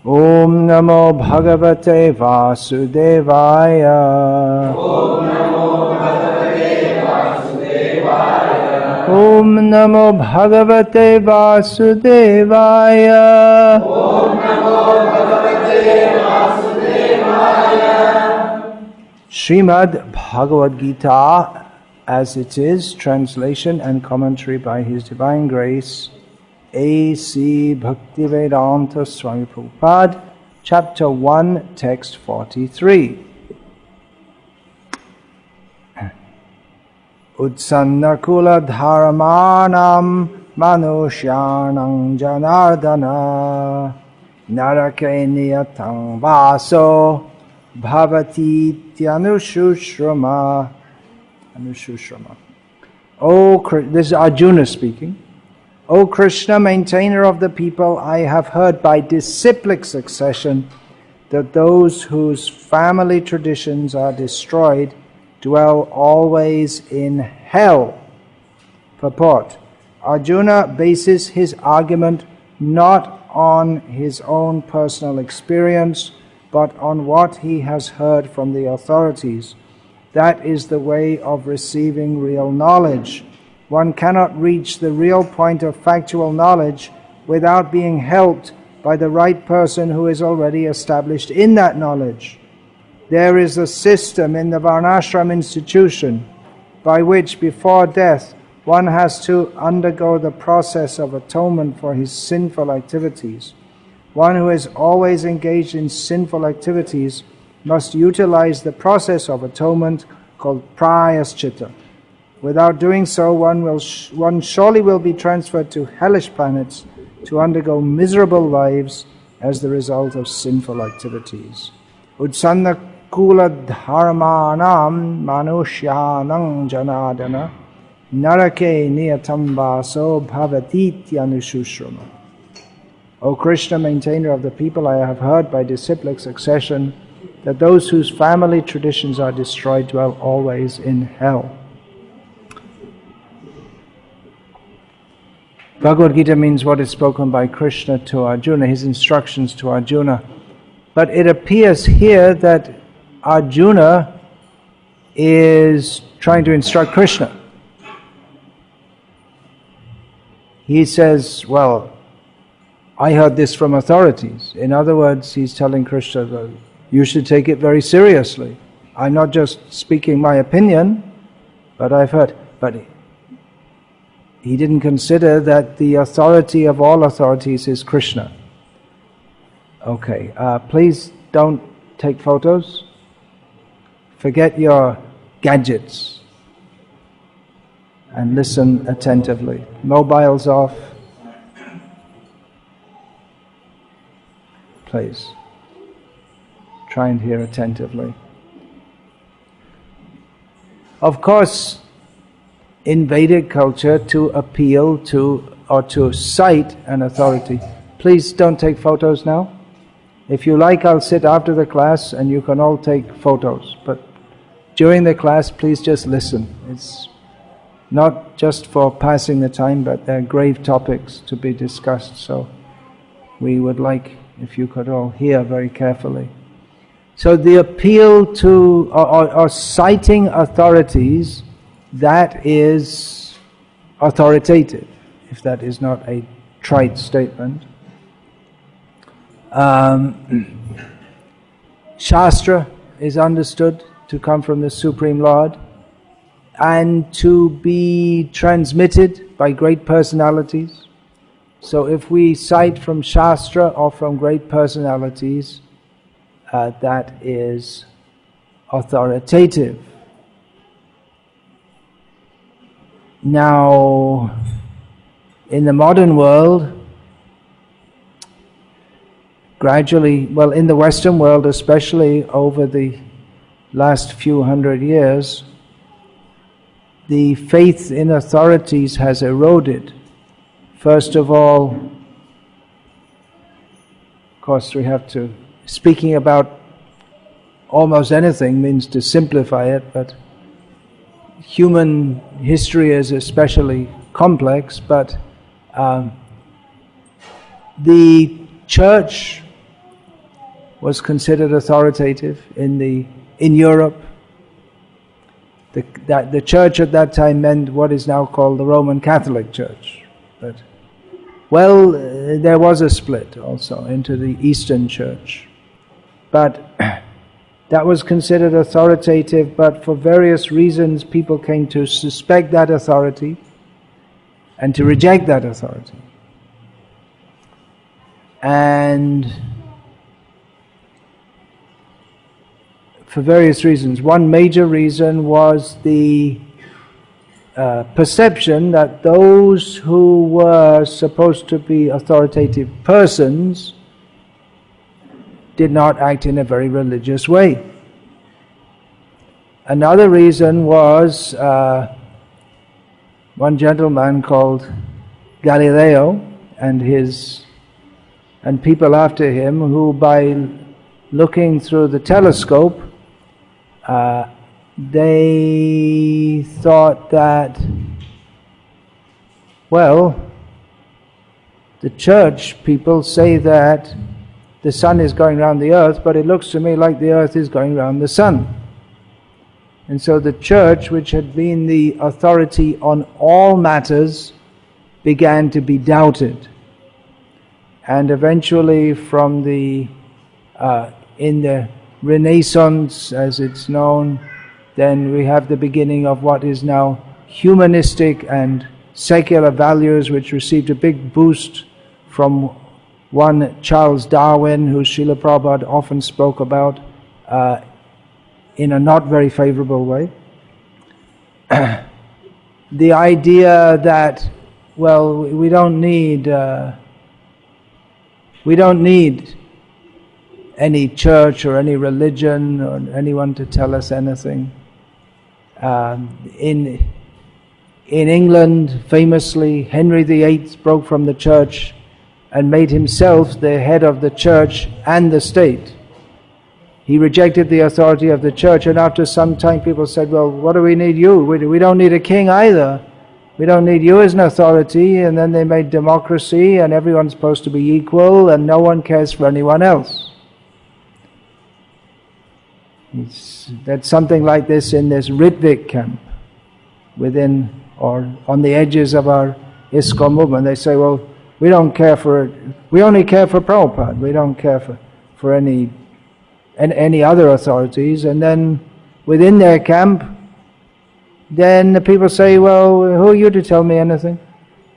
Om Namo Bhagavate Vasudevaya. Om Namo Bhagavate Vasudevaya. Om Namo Bhagavate Vasudevaya. Om Namo Bhagavate Vasudevaya. Srimad Bhagavad Gita, as it is, translation and commentary by His Divine Grace, A.C. Bhaktivedanta Swami Prabhupada, Chapter 1, Text 43. Utsannakula dharamanam manushyanam janardana narake niyatang vaso bhavati tyanushrama. This is Arjuna speaking. O Krishna, maintainer of the people, I have heard by disciplic succession that those whose family traditions are destroyed dwell always in hell. Purport. Arjuna bases his argument not on his own personal experience, but on what he has heard from the authorities. That is the way of receiving real knowledge. One cannot reach the real point of factual knowledge without being helped by the right person who is already established in that knowledge. There is a system in the Varnashram institution by which before death one has to undergo the process of atonement for his sinful activities. One who is always engaged in sinful activities must utilize the process of atonement called prayaschita. Without doing so, one surely will be transferred to hellish planets to undergo miserable lives as the result of sinful activities. Utsanna kula dharmanam manushyanam janadana narake niyatam vaso bhavatityanushrama. O Krishna, maintainer of the people, I have heard by disciplic succession that those whose family traditions are destroyed dwell always in hell. Bhagavad Gita means what is spoken by Krishna to Arjuna, his instructions to Arjuna. But it appears here that Arjuna is trying to instruct Krishna. He says, well, I heard this from authorities. In other words, he's telling Krishna, well, you should take it very seriously. I'm not just speaking my opinion, but I've heard. But he didn't consider that the authority of all authorities is Krishna. Okay, please don't take photos. Forget your gadgets and listen attentively. Mobiles off. Please. Try and hear attentively. Of course, in Vedic culture, to appeal to or to cite an authority. Please don't take photos now. If you like, I'll sit after the class and you can all take photos. But during the class, please just listen. It's not just for passing the time, but there are grave topics to be discussed. So we would like if you could all hear very carefully. So the appeal to or citing authorities, that is authoritative, if that is not a trite statement. Shastra is understood to come from the Supreme Lord and to be transmitted by great personalities. So if we cite from Shastra or from great personalities, that is authoritative. Now, in the modern world, gradually, well, in the Western world especially, over the last few hundred years, the faith in authorities has eroded. First of all, of course, we have to, speaking about almost anything means to simplify it, but human history is especially complex, but the church was considered authoritative in Europe. The church at that time meant what is now called the Roman Catholic Church. But, well, there was a split also into the Eastern Church. But that was considered authoritative, but for various reasons people came to suspect that authority and to reject that authority. And for various reasons. One major reason was the perception that those who were supposed to be authoritative persons did not act in a very religious way. Another reason was one gentleman called Galileo and people after him who, by looking through the telescope, they thought that, well, the church people say that the sun is going around the earth, but it looks to me like the earth is going around the sun. And so the church, which had been the authority on all matters, began to be doubted. And eventually in the Renaissance, as it's known, then we have the beginning of what is now humanistic and secular values, which received a big boost from one Charles Darwin, who Srila Prabhupada often spoke about in a not very favorable way. The idea that, well, we don't need any church or any religion or anyone to tell us anything. In England, famously, Henry VIII broke from the church and made himself the head of the church and the state. He rejected the authority of the church, and after some time people said, well, what do we need you? We don't need a king either. We don't need you as an authority. And then they made democracy, and everyone's supposed to be equal, and no one cares for anyone else. That's something like this in this Ritvik camp within or on the edges of our ISKCON movement. They say, well, we don't care for it. We only care for Prabhupada. We don't care for any other authorities. And then within their camp, then the people say, well, who are you to tell me anything?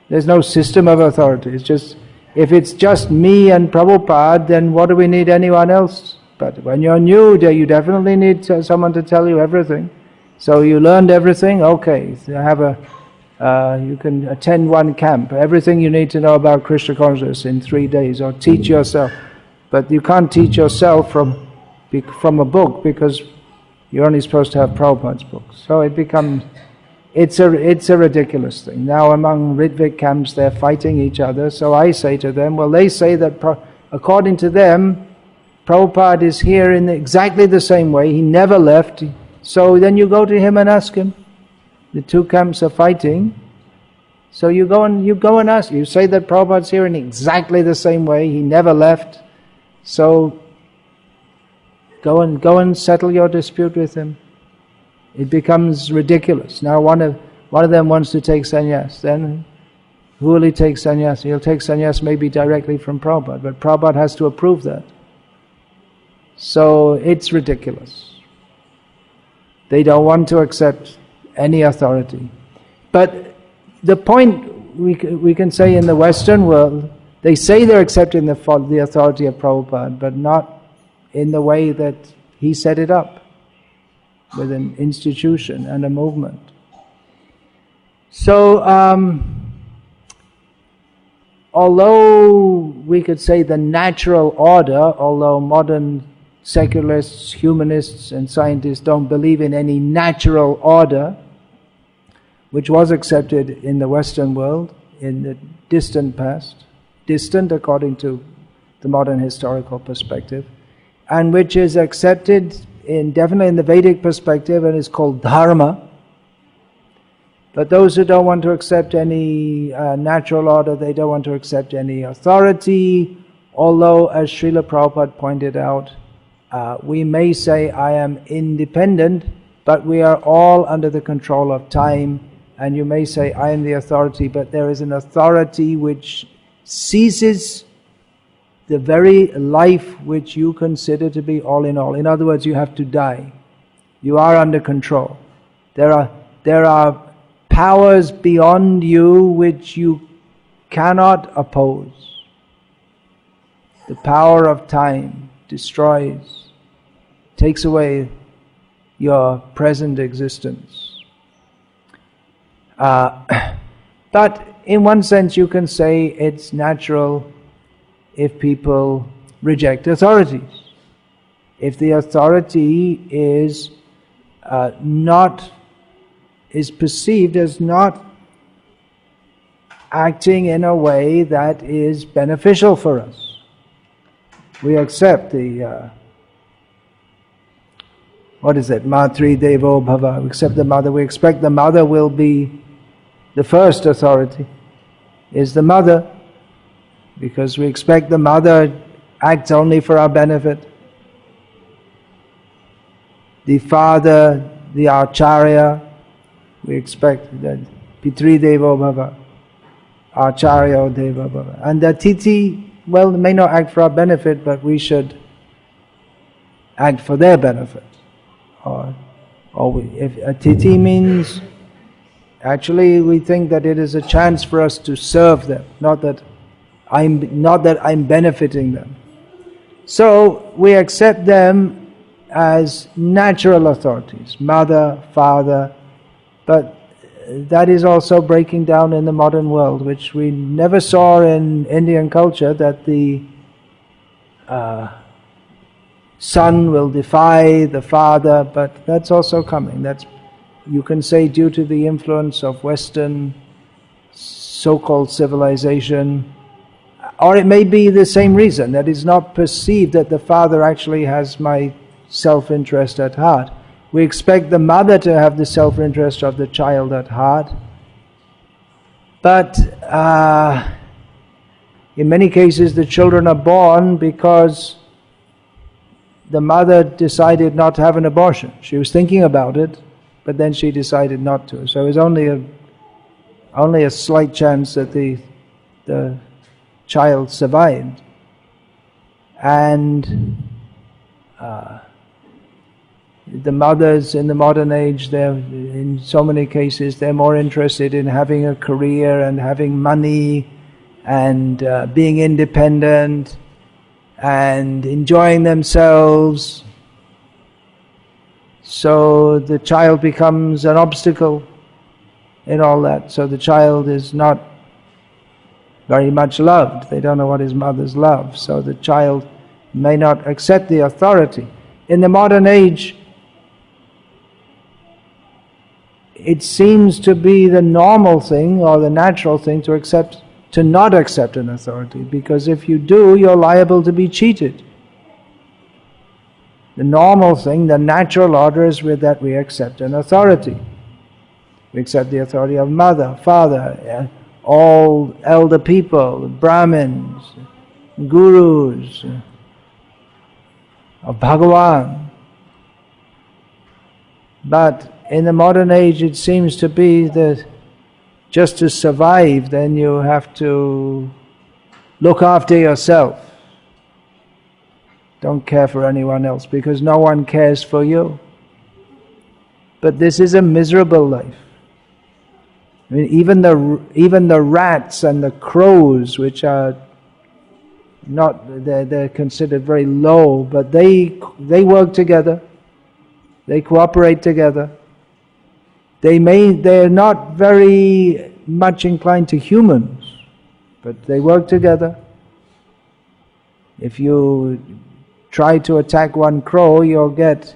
There's no system of authority. It's just, if it's just me and Prabhupada, then what do we need anyone else? But when you're new, you definitely need someone to tell you everything. So you learned everything, okay, you can attend one camp. Everything you need to know about Krishna consciousness in 3 days, or teach yourself. But you can't teach yourself from a book, because you're only supposed to have Prabhupada's books. So it's a ridiculous thing. Now among Ritvik camps, they're fighting each other. So I say to them, well, they say that according to them, Prabhupada is here in exactly the same way. He never left. So then you go to him and ask him. The two camps are fighting. So you go and ask. You say that Prabhupada's here in exactly the same way. He never left. So go and settle your dispute with him. It becomes ridiculous. Now one of them wants to take sannyas. Then who will he take sannyas? He'll take sannyas maybe directly from Prabhupada, but Prabhupada has to approve that. So it's ridiculous. They don't want to accept any authority. But the point we can say in the Western world, they say they're accepting the authority of Prabhupada, but not in the way that he set it up, with an institution and a movement. So, although we could say the natural order, although modern secularists, humanists and scientists don't believe in any natural order, which was accepted in the Western world in the distant past, distant according to the modern historical perspective, and which is accepted definitely in the Vedic perspective and is called dharma. But those who don't want to accept any natural order, they don't want to accept any authority, although as Srila Prabhupada pointed out, We may say, I am independent, but we are all under the control of time. And you may say, I am the authority, but there is an authority which seizes the very life which you consider to be all in all. In other words, you have to die. You are under control. There are powers beyond you which you cannot oppose. The power of time destroys, takes away your present existence. But in one sense you can say it's natural if people reject authorities. If the authority is perceived as not acting in a way that is beneficial for us, we accept the Matri Devo Bhava. We accept the mother. We expect the mother will be the first authority, is the mother, because we expect the mother acts only for our benefit. The father, the Acharya, we expect that Pitri Devo Bhava, Acharya Deva Bhava. And the Titi, well, may not act for our benefit, but we should act for their benefit. If a Titi means, actually we think that it is a chance for us to serve them, not that I'm benefiting them. So we accept them as natural authorities, mother, father, but that is also breaking down in the modern world, which we never saw in Indian culture, that the son will defy the father, but that's also coming. That's, you can say, due to the influence of Western so-called civilization, or it may be the same reason, that it's not perceived that the father actually has my self-interest at heart. We expect the mother to have the self-interest of the child at heart, but in many cases the children are born because the mother decided not to have an abortion. She was thinking about it, but then she decided not to. So it's only a slight chance that the child survived. And the mothers in the modern age, they're, in so many cases, they're more interested in having a career and having money and being independent and enjoying themselves. So the child becomes an obstacle in all that. So the child is not very much loved. They don't know what his mother's love. So the child may not accept the authority. In the modern age, it seems to be the normal thing or the natural thing to not accept an authority, because if you do, you're liable to be cheated. The normal thing, the natural order is that we accept an authority. We accept the authority of mother, father, all elder people, Brahmins, gurus, of Bhagavan. But in the modern age it seems to be that just to survive, then you have to look after yourself. Don't care for anyone else, because no one cares for you. But this is a miserable life. I mean, even the rats and the crows, which are not, they're considered very low, but they work together, they cooperate together. They're not very much inclined to humans, but they work together. If you try to attack one crow, you'll get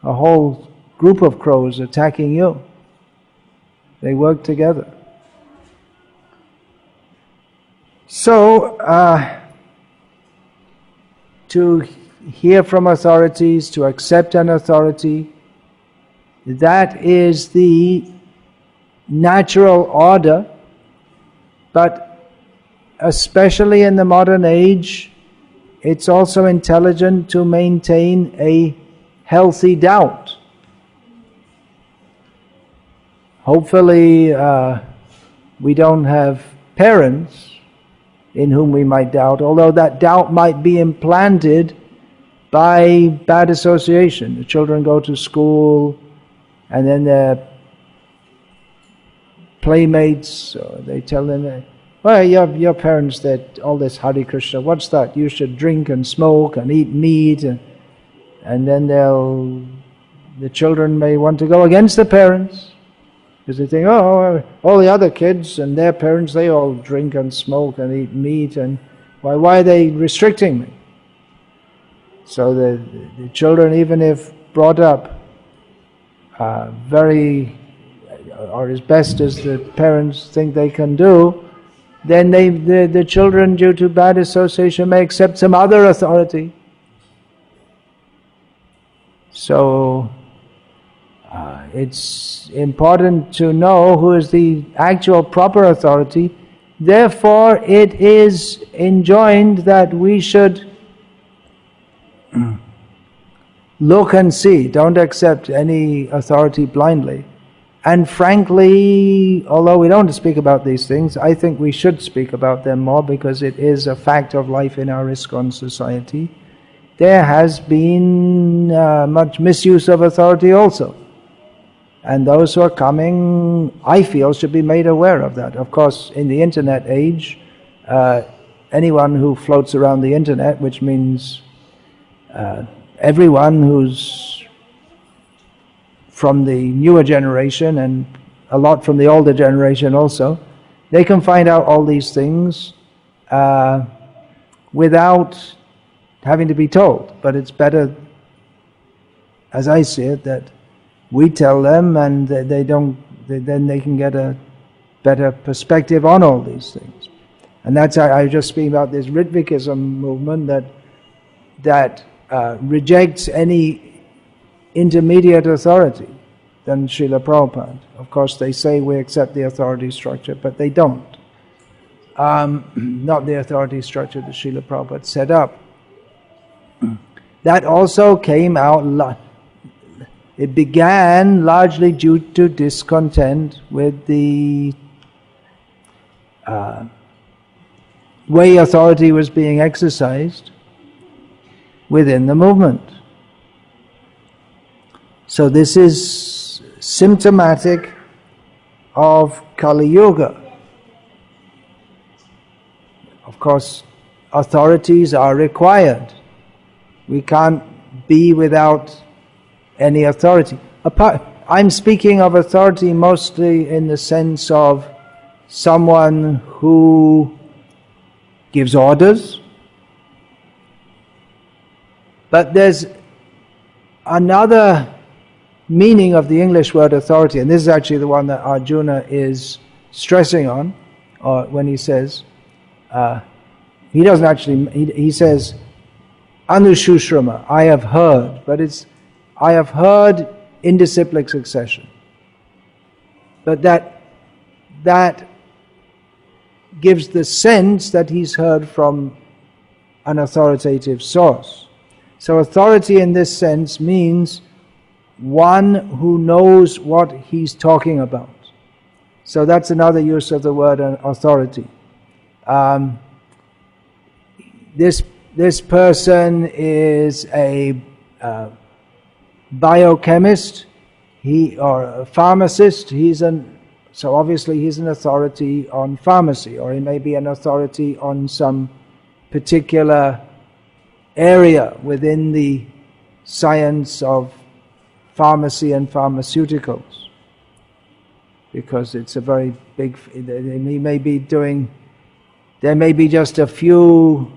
a whole group of crows attacking you. They work together. So, to hear from authorities, to accept an authority, that is the natural order, but especially in the modern age, it's also intelligent to maintain a healthy doubt. Hopefully, we don't have parents in whom we might doubt, although that doubt might be implanted by bad association. The children go to school, and then their playmates, they tell them, well, your parents, that all this Hare Krishna, what's that? You should drink and smoke and eat meat, and then the children may want to go against the parents, because they think, oh, all the other kids and their parents, they all drink and smoke and eat meat, and why are they restricting me? So the children, even if brought up very, or as best as the parents think they can do, then the children, due to bad association, may accept some other authority. So it's important to know who is the actual proper authority. Therefore, it is enjoined that we should look and see, don't accept any authority blindly. And frankly, although we don't speak about these things, I think we should speak about them more, because it is a fact of life in our ISKCON society. There has been much misuse of authority also. And those who are coming, I feel, should be made aware of that. Of course, in the internet age, anyone who floats around the internet, which means everyone who's from the newer generation and a lot from the older generation also, they can find out all these things without having to be told. But it's better, as I see it, that we tell them, and then they can get a better perspective on all these things. And that's I was just speaking about this Ritvikism movement that rejects any intermediate authority than Srila Prabhupada. Of course, they say we accept the authority structure, but they don't. Not the authority structure that Srila Prabhupada set up. That also came out, it began largely due to discontent with the way authority was being exercised within the movement. So this is symptomatic of Kali Yuga. Of course, authorities are required. We can't be without any authority. I'm speaking of authority mostly in the sense of someone who gives orders. But there's another meaning of the English word authority, and this is actually the one that Arjuna is stressing on, or when he says, he doesn't actually, he says, Anushushramā, I have heard, but it's, I have heard in disciplic succession. But that gives the sense that he's heard from an authoritative source. So authority in this sense means one who knows what he's talking about. So that's another use of the word authority. This person is a biochemist, or a pharmacist. So obviously he's an authority on pharmacy, or he may be an authority on some particular area within the science of pharmacy and pharmaceuticals, because it's a very big, he may be doing, there may be just a few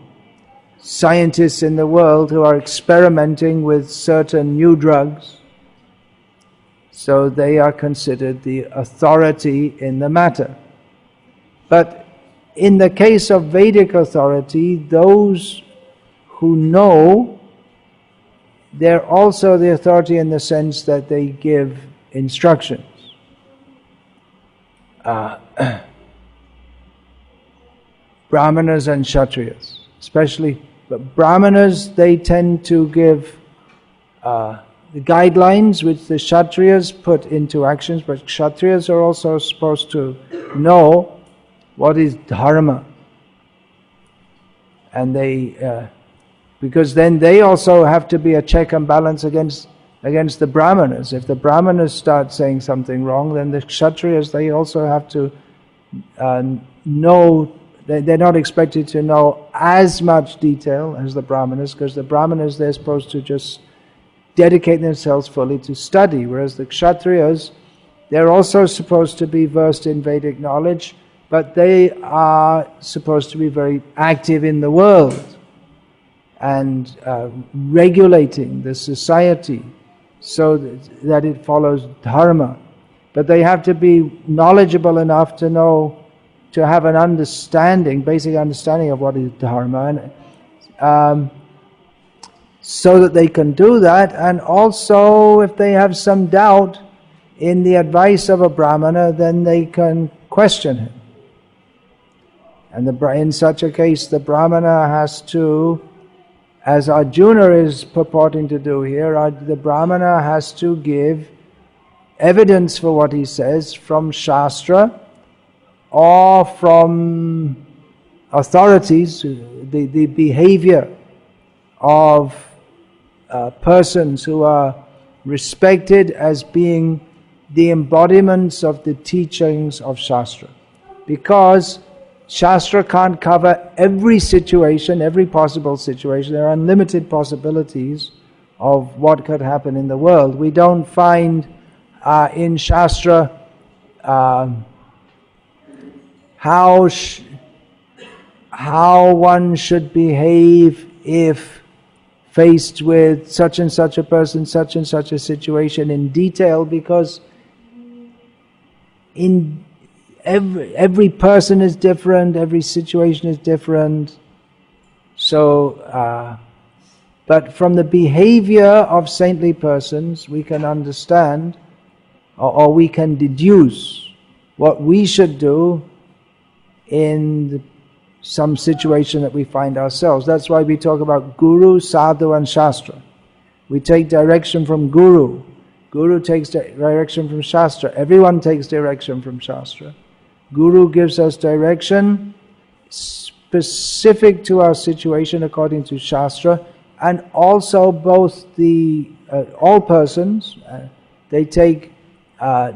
scientists in the world who are experimenting with certain new drugs, so they are considered the authority in the matter. But in the case of Vedic authority, those who know, they're also the authority in the sense that they give instructions. Brahmanas and Kshatriyas, especially But Brahmanas, they tend to give the guidelines which the Kshatriyas put into actions, but Kshatriyas are also supposed to know what is dharma. And they, because then they also have to be a check and balance against the Brahmanas. If the Brahmanas start saying something wrong, then the Kshatriyas, they also have to know. They're not expected to know as much detail as the Brahmanas, because the Brahmanas, they're supposed to just dedicate themselves fully to study, whereas the Kshatriyas, they're also supposed to be versed in Vedic knowledge, but they are supposed to be very active in the world and regulating the society so that it follows dharma. But they have to be knowledgeable enough to know, to have an understanding, basic understanding of what is dharma, and so that they can do that. And also, if they have some doubt in the advice of a Brahmana, then they can question him. And in such a case, the Brahmana has to, as Arjuna is purporting to do here, the Brahmana has to give evidence for what he says from Shastra or from authorities, the behavior of persons who are respected as being the embodiments of the teachings of Shastra. Because Shastra can't cover every situation, every possible situation. There are unlimited possibilities of what could happen in the world. We don't find in Shastra how one should behave if faced with such and such a person, such and such a situation in detail, because in every person is different, every situation is different. So, but from the behavior of saintly persons, we can understand, or we can deduce what we should do in some situation that we find ourselves. That's why we talk about Guru, Sadhu and Shastra. We take direction from Guru. Guru takes direction from Shastra. Everyone takes direction from Shastra. Guru gives us direction specific to our situation according to Shastra, and also both all persons, they take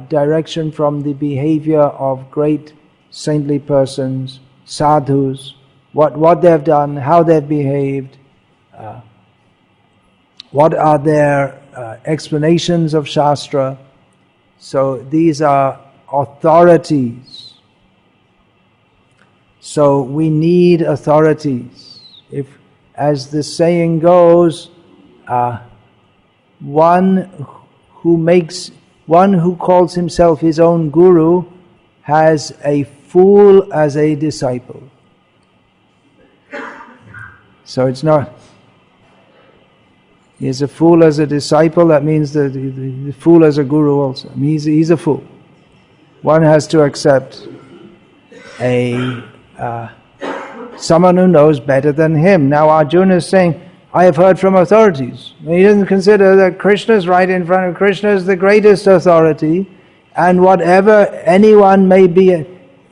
direction from the behavior of great saintly persons, sadhus, what they've done, how they've behaved, what are their explanations of Shastra. So these are authorities. So we need authorities. If, as the saying goes, one who calls himself his own guru has a fool as a disciple. So it's not, he is a fool as a disciple, that means the fool as a guru also. I mean, he's a fool. One has to accept someone who knows better than him. Now Arjuna is saying, I have heard from authorities. He doesn't consider that Krishna is right in front of Krishna is the greatest authority, and whatever anyone may be,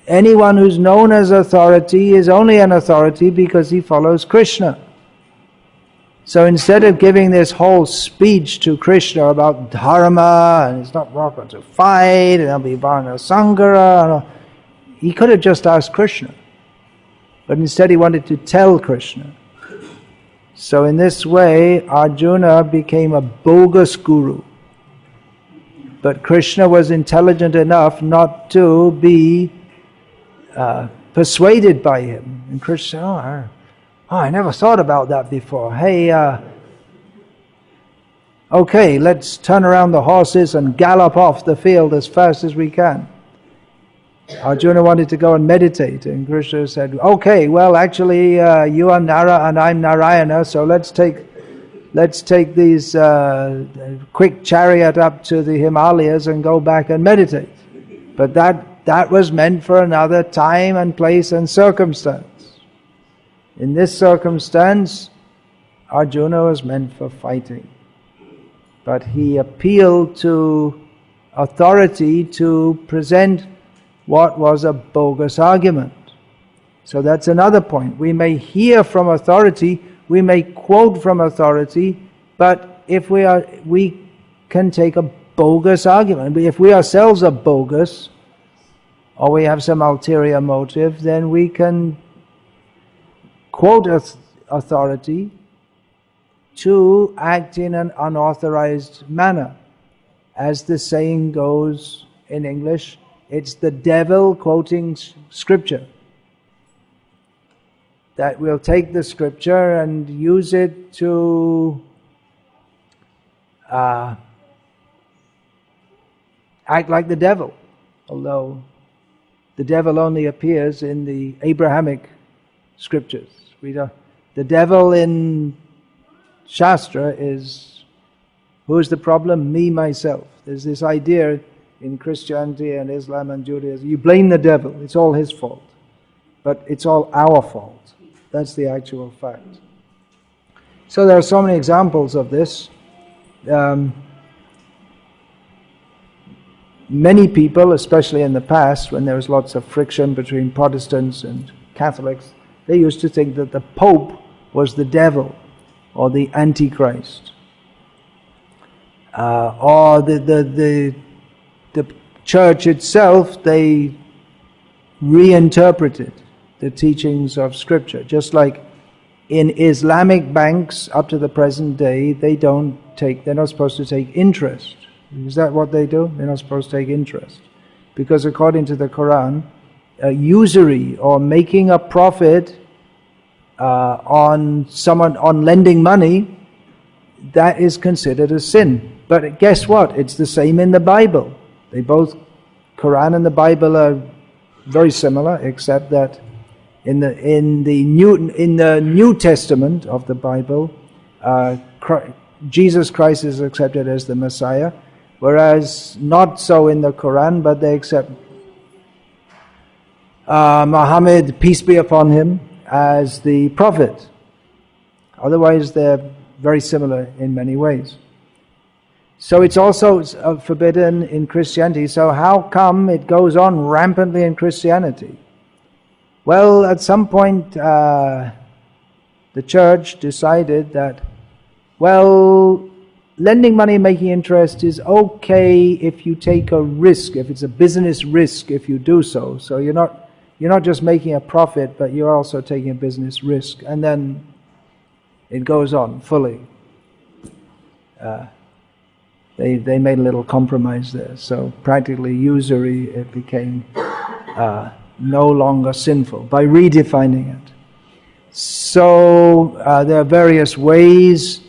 anyone who's known as authority is only an authority because he follows Krishna. So instead of giving this whole speech to Krishna about dharma, and it's not proper to fight, and there'll be varna sangara, he could have just asked Krishna. But instead he wanted to tell Krishna. So in this way, Arjuna became a bogus guru. But Krishna was intelligent enough not to be persuaded by him. And Krishna said, I never thought about that before. Hey, okay, let's turn around the horses and gallop off the field as fast as we can. Arjuna wanted to go and meditate, and Krishna said, okay, well actually you are Nara and I'm Narayana, so let's take these quick chariot up to the Himalayas and go back and meditate. But that was meant for another time and place and circumstance. In this circumstance, Arjuna was meant for fighting. But he appealed to authority to present what was a bogus argument. So that's another point. We may hear from authority, we may quote from authority, but if we can take a bogus argument. If we ourselves are bogus, or we have some ulterior motive, then we can quote authority to act in an unauthorized manner. As the saying goes in English, it's the devil quoting scripture. That we'll take the scripture and use it to act like the devil, although the devil only appears in the Abrahamic scriptures. The devil in Shastra is, who's the problem? Me, myself. There's this idea in Christianity and Islam and Judaism, you blame the devil, it's all his fault. But it's all our fault. That's the actual fact. So there are so many examples of this. Many people, especially in the past, when there was lots of friction between Protestants and Catholics, they used to think that the Pope was the devil or the Antichrist, or the church itself. They reinterpreted the teachings of Scripture, just like in Islamic banks up to the present day, they're not supposed to take interest. Is that what they do? They're not supposed to take interest. Because according to the Quran, usury or making a profit on lending money, that is considered a sin. But guess what? It's the same in the Bible. Quran and the Bible are very similar, except that in the New Testament of the Bible, Jesus Christ is accepted as the Messiah, whereas not so in the Quran, but they accept Muhammad, peace be upon him, as the prophet. Otherwise, they're very similar in many ways. So it's also forbidden in Christianity. So how come it goes on rampantly in Christianity? Well, at some point, the church decided that, lending money, making interest is okay if you take a risk, if it's a business risk, if you do so. So you're not just making a profit, but you're also taking a business risk. And then it goes on fully. They made a little compromise there. So practically usury, it became no longer sinful by redefining it. So there are various ways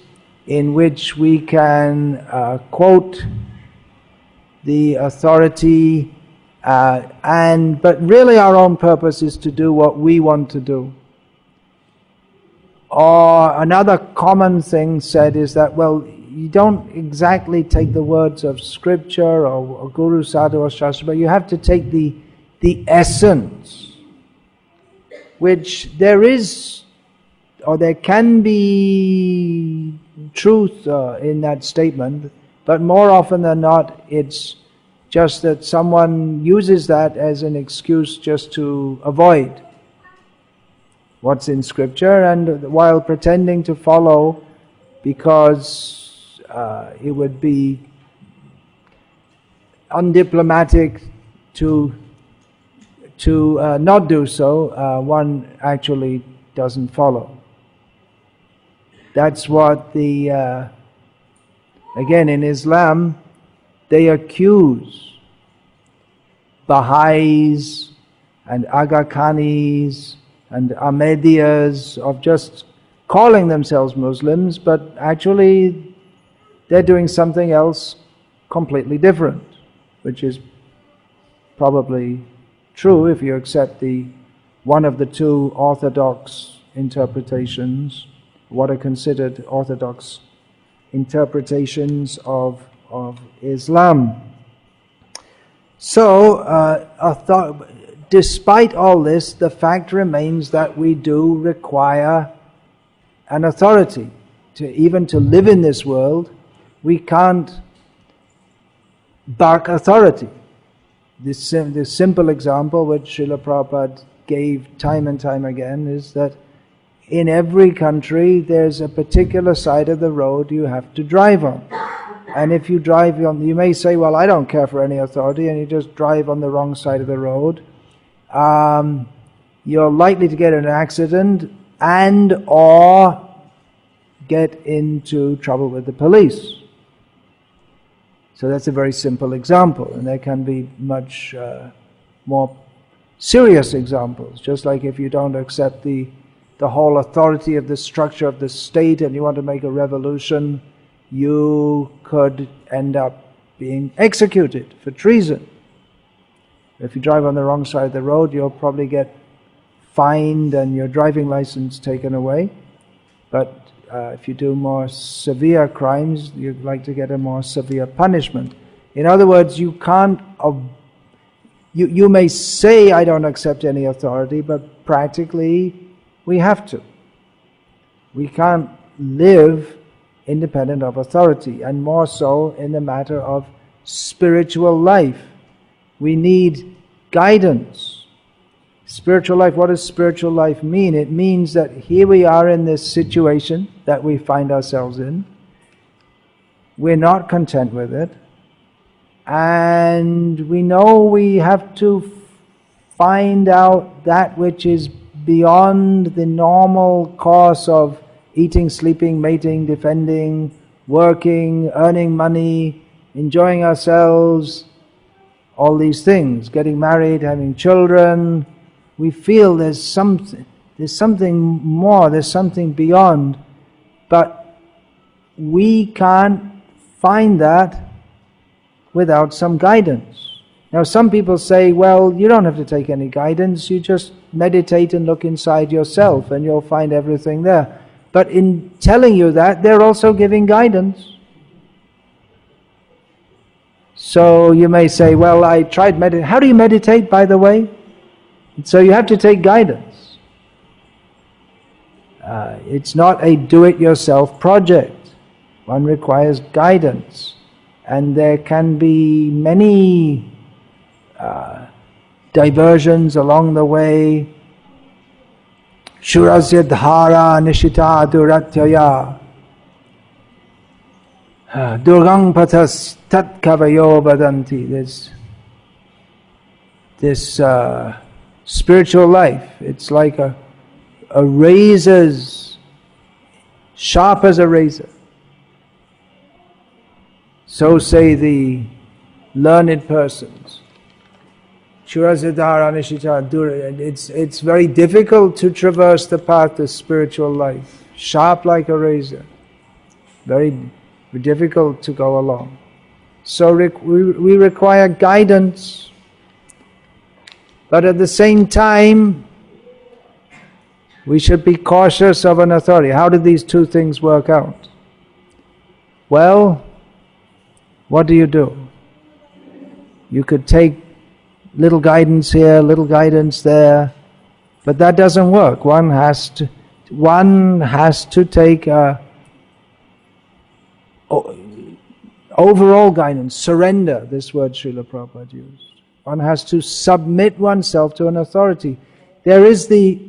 in which we can quote the authority, but really our own purpose is to do what we want to do. Or another common thing said is that, you don't exactly take the words of scripture or Guru, Sadhu or Shastra, but you have to take the essence, which there is, or there can be truth in that statement, but more often than not, it's just that someone uses that as an excuse just to avoid what's in scripture, and while pretending to follow, because it would be undiplomatic to not do so, one actually doesn't follow. That's what again in Islam, they accuse Baha'is and Aga Khanis and Ahmadiyyas of just calling themselves Muslims, but actually they're doing something else completely different, which is probably true if you accept one of the two orthodox interpretations, what are considered orthodox interpretations of Islam. So, despite all this, the fact remains that we do require an authority. even to live in this world, we can't bark authority. This simple example which Srila Prabhupada gave time and time again is that in every country there's a particular side of the road you have to drive on. And if you drive on, you may say, well, I don't care for any authority, and you just drive on the wrong side of the road, you're likely to get in an accident and or get into trouble with the police. So that's a very simple example, and there can be much more serious examples. Just like if you don't accept the whole authority of the structure of the state and you want to make a revolution, you could end up being executed for treason. If you drive on the wrong side of the road, you'll probably get fined and your driving license taken away. But if you do more severe crimes, you'd like to get a more severe punishment. In other words, you can't. You may say, I don't accept any authority, but practically we have to. We can't live independent of authority, and more so in the matter of spiritual life. We need guidance. Spiritual life, what does spiritual life mean? It means that here we are in this situation that we find ourselves in. We're not content with it. And we know we have to find out that which is beyond the normal course of eating, sleeping, mating, defending, working, earning money, enjoying ourselves, all these things, getting married, having children. We feel there's something more, there's something beyond, but we can't find that without some guidance. Now some people say, well, you don't have to take any guidance, you just meditate and look inside yourself and you'll find everything there. But in telling you that, they're also giving guidance. So you may say, well, I tried meditate. How do you meditate, by the way? So you have to take guidance. It's not a do-it-yourself project. One requires guidance. And there can be many diversions along the way. Shurasya dhara nishita duratyaya durgang pathas tat kavayo vadanti. This spiritual life, it's like a razor's, sharp as a razor. So say the learned persons. Shurasya nishita dura. It's very difficult to traverse the path of spiritual life. Sharp like a razor. Very difficult to go along. So we require guidance. But at the same time, we should be cautious of an authority. How do these two things work out? Well, what do? You could take little guidance here, little guidance there, but that doesn't work. One has to take overall guidance, surrender, this word Srila Prabhupada used. One has to submit oneself to an authority. There is the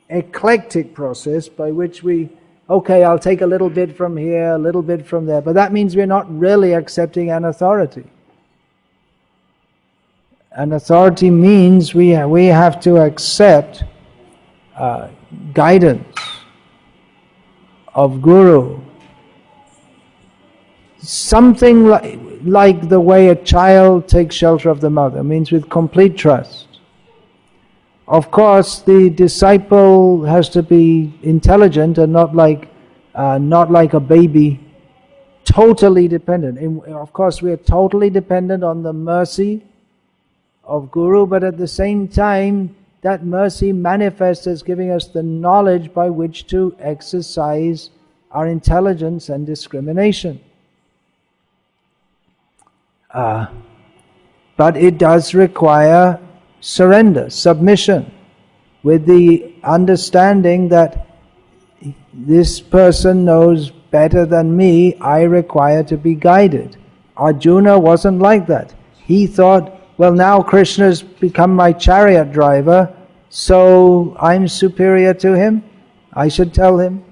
eclectic process by which I'll take a little bit from here, a little bit from there, but that means we're not really accepting an authority. An authority means we have to accept guidance of Guru. Something like the way a child takes shelter of the mother, means with complete trust. Of course, the disciple has to be intelligent and not like a baby, totally dependent. Of course, we are totally dependent on the mercy of Guru, but at the same time, that mercy manifests as giving us the knowledge by which to exercise our intelligence and discrimination. But it does require surrender, submission, with the understanding that this person knows better than me, I require to be guided. Arjuna wasn't like that. He thought, well, now Krishna's become my chariot driver, so I'm superior to him. I should tell him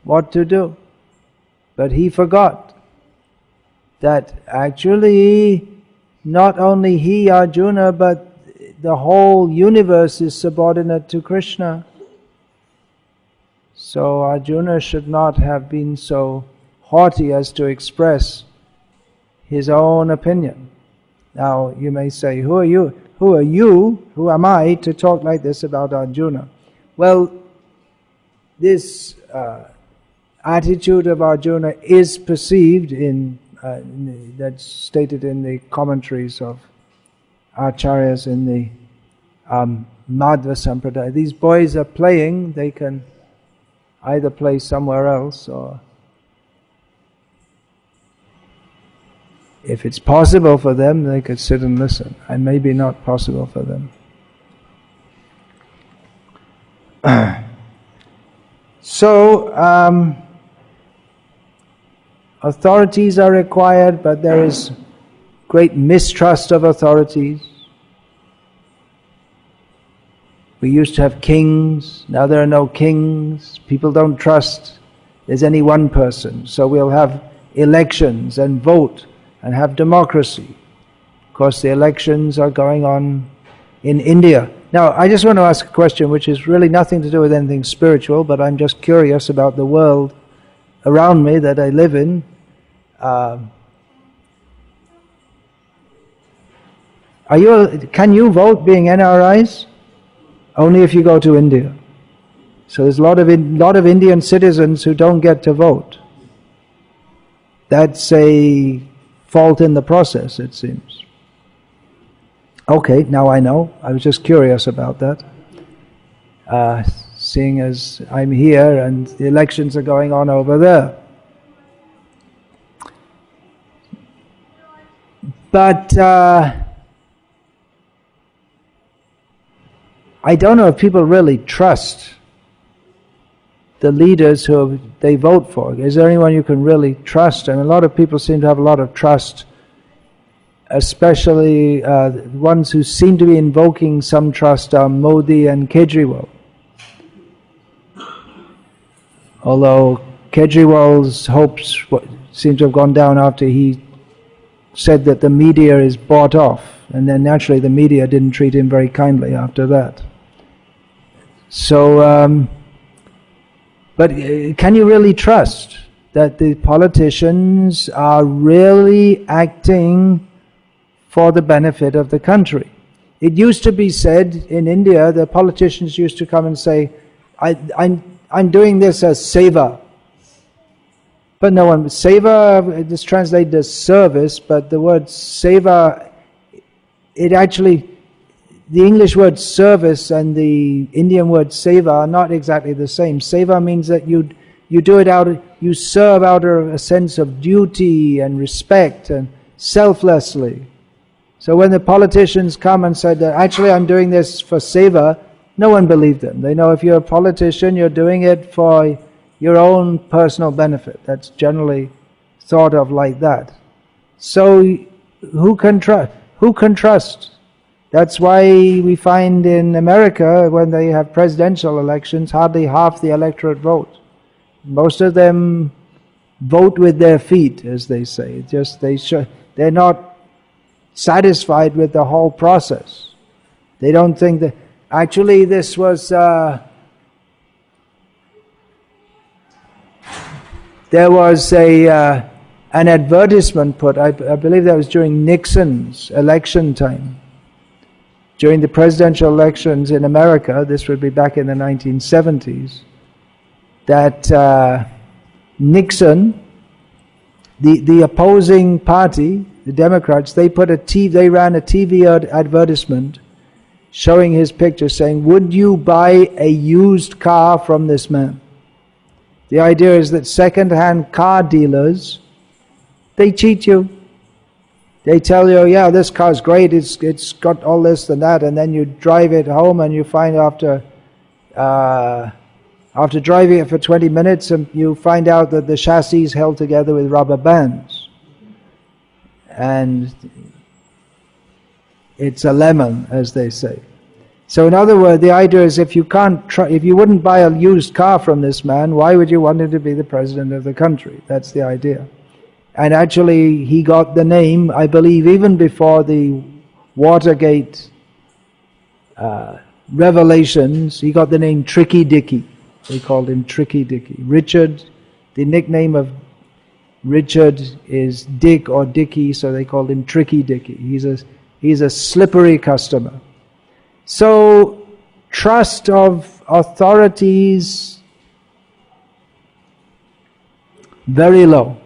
what to do. But he forgot that actually not only he, Arjuna, but the whole universe is subordinate to Krishna. So Arjuna should not have been so haughty as to express his own opinion. Now you may say, who are you? Who am I to talk like this about Arjuna? Well, this attitude of Arjuna is perceived that's stated in the commentaries of Acharyas in the Madhva Sampradaya. These boys are playing, they can either play somewhere else, or if it's possible for them, they could sit and listen, and maybe not possible for them. So, authorities are required, but there is great mistrust of authorities. We used to have kings, now there are no kings. People don't trust there's any one person. So we'll have elections and vote and have democracy. Of course, the elections are going on in India. Now, I just want to ask a question which is really nothing to do with anything spiritual, but I'm just curious about the world around me that I live in. Can you vote being NRIs? Only if you go to India. So there's a lot of Indian citizens who don't get to vote. That's a fault in the process, it seems. Okay, now I know. I was just curious about that. Seeing as I'm here and the elections are going on over there. But I don't know if people really trust the leaders who they vote for. Is there anyone you can really trust? I mean, a lot of people seem to have a lot of trust, especially ones who seem to be invoking some trust are Modi and Kejriwal. Although Kejriwal's hopes seem to have gone down after he said that the media is bought off, and then naturally the media didn't treat him very kindly after that. So, but can you really trust that the politicians are really acting for the benefit of the country? It used to be said in India, the politicians used to come and say, I'm doing this as seva. But no one, seva is translated as service, but the word seva, it actually, the English word service and the Indian word seva are not exactly the same. Seva means that you do it you serve out of a sense of duty and respect and selflessly. So when the politicians come and said that actually I'm doing this for seva, no one believed them. They know if you're a politician, you're doing it for your own personal benefit. That's generally thought of like that. So who can trust? That's why we find in America, when they have presidential elections, hardly half the electorate vote. Most of them vote with their feet, as they say. They're not satisfied with the whole process. They don't think that... Actually, this was... there was an advertisement put, I believe that was during Nixon's election time. During the presidential elections in America, this would be back in the 1970s, that Nixon, the opposing party, the Democrats, they ran a TV advertisement showing his picture saying, "Would you buy a used car from this man?" The idea is that second-hand car dealers, they cheat you. They tell you, yeah, this car's great, it's got all this and that, and then you drive it home and you find after After driving it for 20 minutes, you find out that the chassis is held together with rubber bands. And it's a lemon, as they say. So in other words, the idea is if you wouldn't buy a used car from this man, why would you want him to be the president of the country? That's the idea. And actually, he got the name, I believe, even before the Watergate revelations, he got the name Tricky Dicky. They called him Tricky Dicky. Richard, the nickname of Richard is Dick or Dicky, so they called him Tricky Dicky. He's a slippery customer. So, trust of authorities, very low.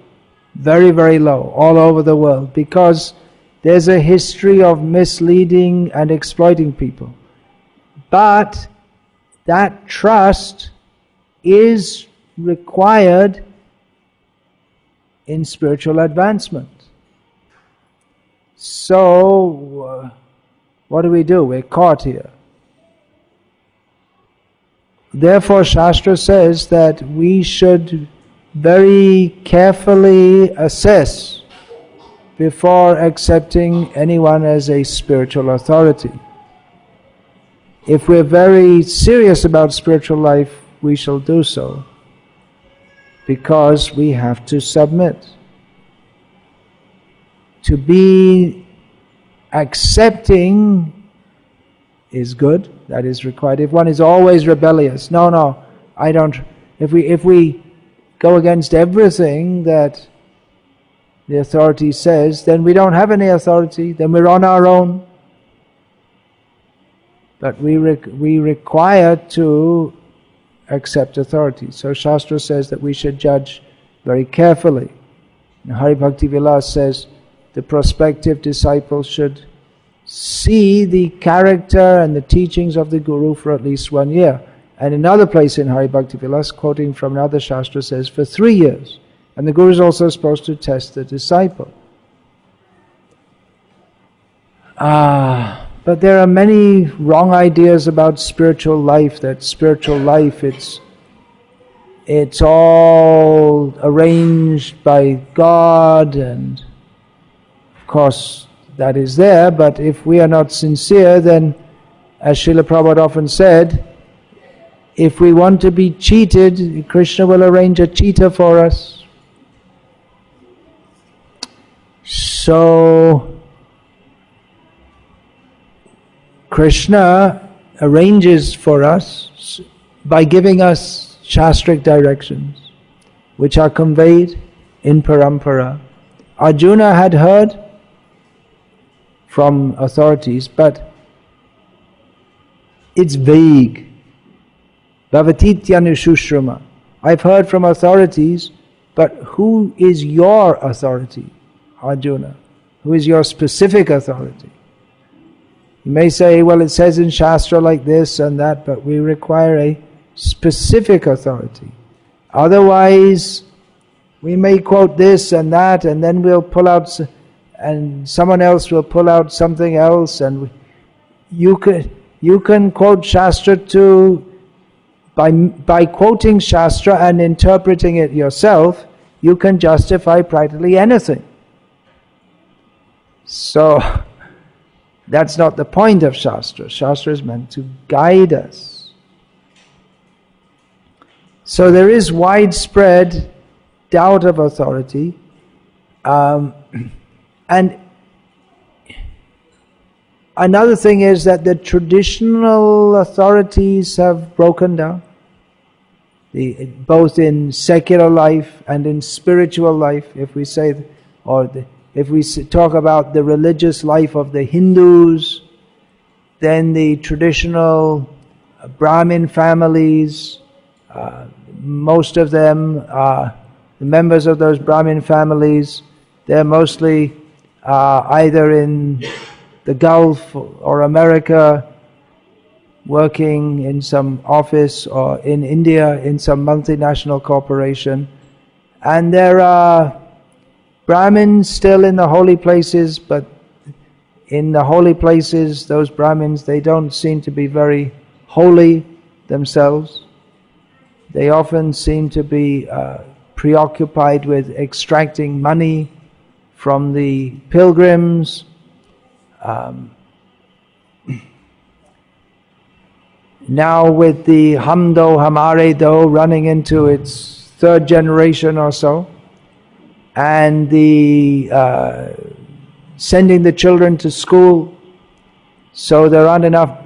Very, very low all over the world, because there's a history of misleading and exploiting people. But that trust is required in spiritual advancement. So, what do? We're caught here. Therefore, Shastra says that we should very carefully assess before accepting anyone as a spiritual authority. If we're very serious about spiritual life, we shall do so, because we have to submit. To be accepting is good, that is required. If one is always rebellious, no, I don't. If we go against everything that the authority says, then we don't have any authority, then we're on our own. But we require to accept authority. So Shastra says that we should judge very carefully. And Hari Bhakti Vilas says the prospective disciple should see the character and the teachings of the Guru for at least 1 year. And another place in Hari Bhakti Vilas, quoting from another Shastra, says for 3 years. And the Guru is also supposed to test the disciple. But there are many wrong ideas about spiritual life, that spiritual life, it's all arranged by God, and of course that is there, but if we are not sincere, then, as Srila Prabhupada often said, if we want to be cheated, Krishna will arrange a cheater for us. So, Krishna arranges for us by giving us shastric directions, which are conveyed in parampara. Arjuna had heard from authorities, but it's vague. Bhavatityanu Shushrama. I've heard from authorities, but who is your authority, Arjuna? Who is your specific authority? You may say, well, it says in Shastra like this and that, but we require a specific authority. Otherwise, we may quote this and that, and then we'll pull out, and someone else will pull out something else, and you can quote Shastra too. By quoting Shastra and interpreting it yourself, you can justify practically anything. So, that's not the point of Shastra. Shastra is meant to guide us. So there is widespread doubt of authority, and another thing is that the traditional authorities have broken down, both in secular life and in spiritual life. If we say, if we talk about the religious life of the Hindus, then the traditional Brahmin families, most of them, the members of those Brahmin families, they're mostly either in the Gulf or America, working in some office, or in India in some multinational corporation. And there are Brahmins still in the holy places, but in the holy places, those Brahmins, they don't seem to be very holy themselves. They often seem to be preoccupied with extracting money from the pilgrims. Now with the Hum Do Hamare Do running into its third generation or so, and the sending the children to school, so there aren't enough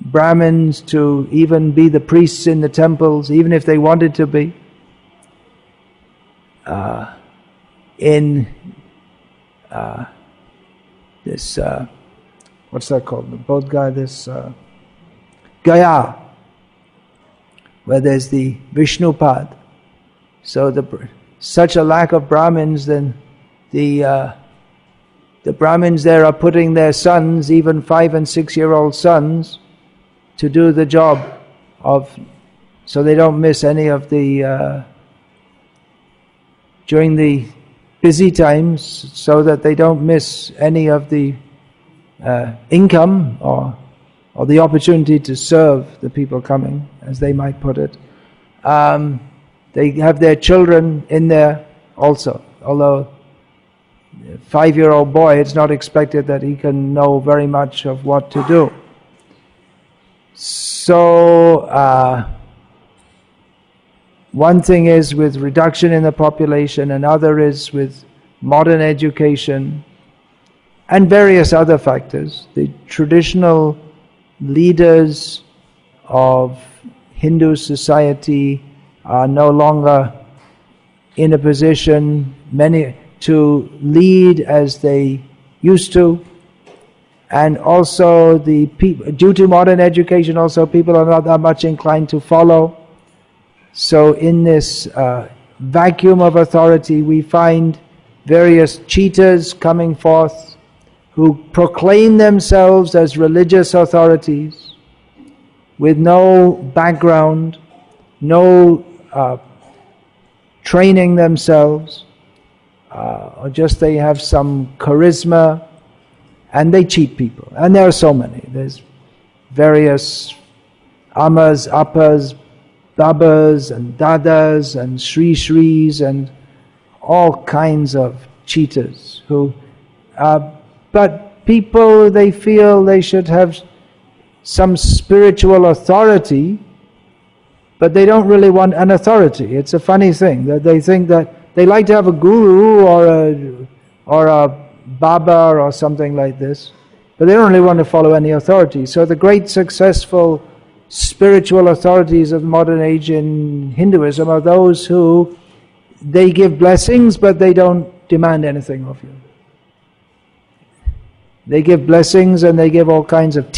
Brahmins to even be the priests in the temples, even if they wanted to be. In this, what's that called? The Bodh Gaya, this Gaya, where there's the Vishnupad. So such a lack of Brahmins, then the Brahmins there are putting their sons, even 5 and 6 year old sons, to do the job so they don't miss any of the during the busy times, so that they don't miss any of the income or the opportunity to serve the people coming, as they might put it. They have their children in there also, although a 5-year-old boy, it's not expected that he can know very much of what to do. So, one thing is with reduction in the population, another is with modern education and various other factors. The traditional leaders of Hindu society are no longer in a position to lead as they used to, and also due to modern education, also people are not that much inclined to follow. So in this vacuum of authority, we find various cheaters coming forth who proclaim themselves as religious authorities with no background, no training themselves, or just they have some charisma, and they cheat people. And there are so many. There's various Amas, Appas, Babas and Dadas and Sri Shris and all kinds of cheaters who, but people, they feel they should have some spiritual authority, but they don't really want an authority. It's a funny thing that they think that they like to have a guru or a Baba or something like this, but they don't really want to follow any authority. So the great successful spiritual authorities of the modern age in Hinduism are those who they give blessings, but they don't demand anything of you. They give blessings and they give all kinds of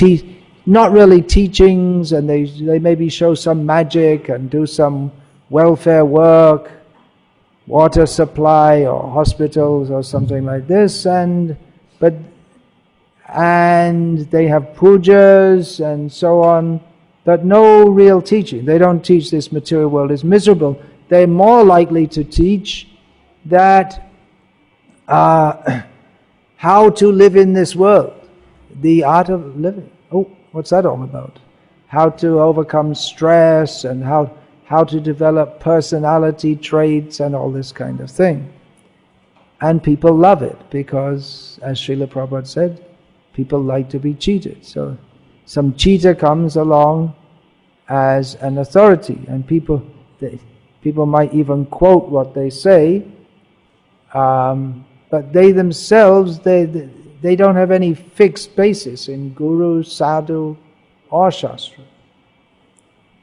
not really teachings, and they maybe show some magic and do some welfare work, water supply or hospitals or something like this, and they have pujas and so on, but no real teaching. They don't teach this material world is miserable. They're more likely to teach that how to live in this world, the art of living. Oh, what's that all about? How to overcome stress and how to develop personality traits and all this kind of thing. And people love it because, as Srila Prabhupada said, people like to be cheated. So some cheater comes along as an authority, and people might even quote what they say, but they themselves, they don't have any fixed basis in Guru, Sadhu or Shastra.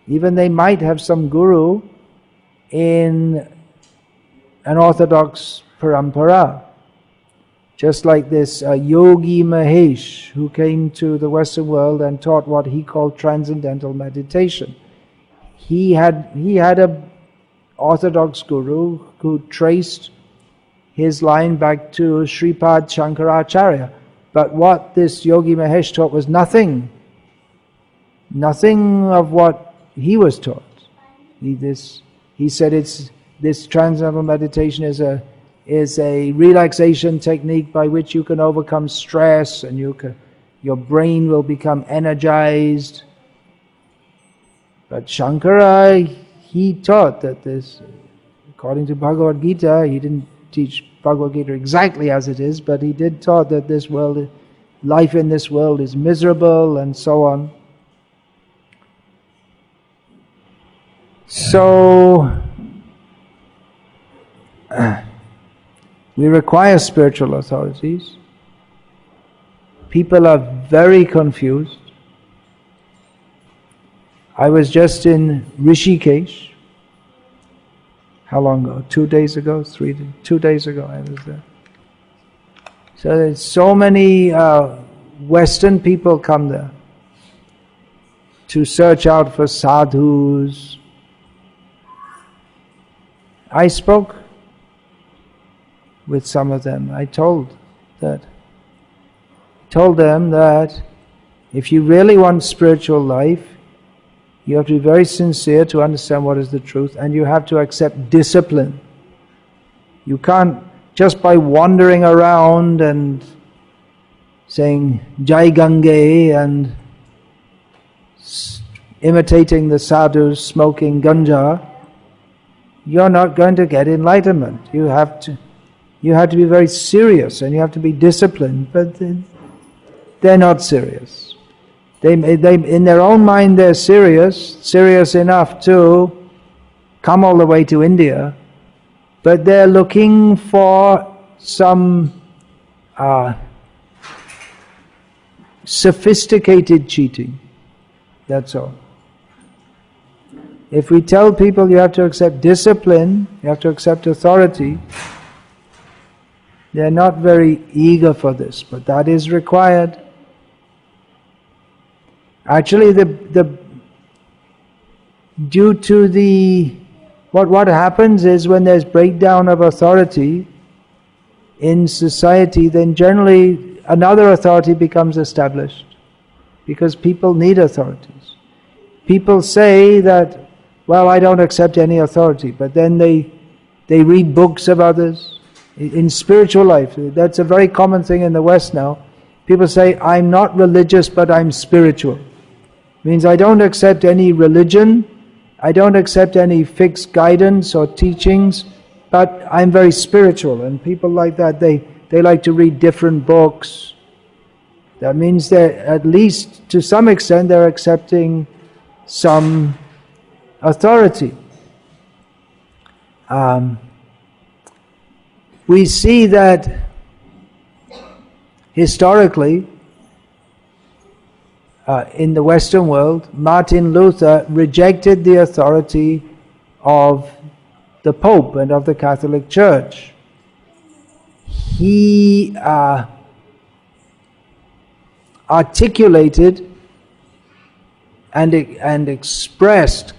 Even they might have some guru in an orthodox parampara. Just like this Yogi Mahesh, who came to the Western world and taught what he called transcendental meditation. He had a orthodox guru who traced his line back to Sripad Shankaracharya. But what this Yogi Mahesh taught was nothing of what he was taught. He said this transcendental meditation is a relaxation technique by which you can overcome stress and your brain will become energized. But Shankara, he taught that this, according to Bhagavad Gita, he didn't teach Bhagavad Gita exactly as it is, but he did taught that this world, life in this world is miserable and so on. So, we require spiritual authorities. People are very confused. I was just in Rishikesh. How long ago? 2 days ago? 2 days ago I was there. So there's so many Western people come there to search out for sadhus. I spoke with some of them. I told them that if you really want spiritual life, you have to be very sincere to understand what is the truth, and you have to accept discipline. You can't, just by wandering around and saying Jai Gange and imitating the sadhus smoking ganja, you're not going to get enlightenment. You have to be very serious, and you have to be disciplined, but they're not serious. They in their own mind they're serious enough to come all the way to India, but they're looking for some sophisticated cheating. That's all. If we tell people you have to accept discipline, you have to accept authority, they're not very eager for this, but that is required. Actually, what happens is when there's breakdown of authority in society, then generally another authority becomes established, because people need authorities. People say that, well, I don't accept any authority, but then they read books of others. In spiritual life, that's a very common thing in the West now. People say, I'm not religious, but I'm spiritual. Means I don't accept any religion, I don't accept any fixed guidance or teachings, but I'm very spiritual. And people like that, they like to read different books. That means they're, at least to some extent, they're accepting some authority. We see that historically, in the Western world, Martin Luther rejected the authority of the Pope and of the Catholic Church. He articulated and expressed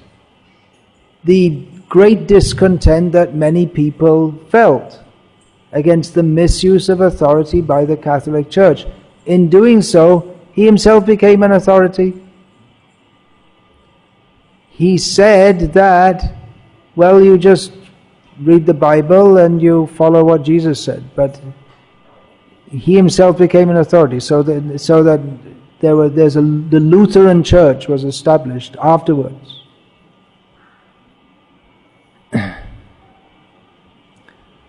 the great discontent that many people felt against the misuse of authority by the Catholic Church. In doing so, he himself became an authority. He said that, well, you just read the Bible and you follow what Jesus said. But he himself became an authority, so that the Lutheran Church was established afterwards.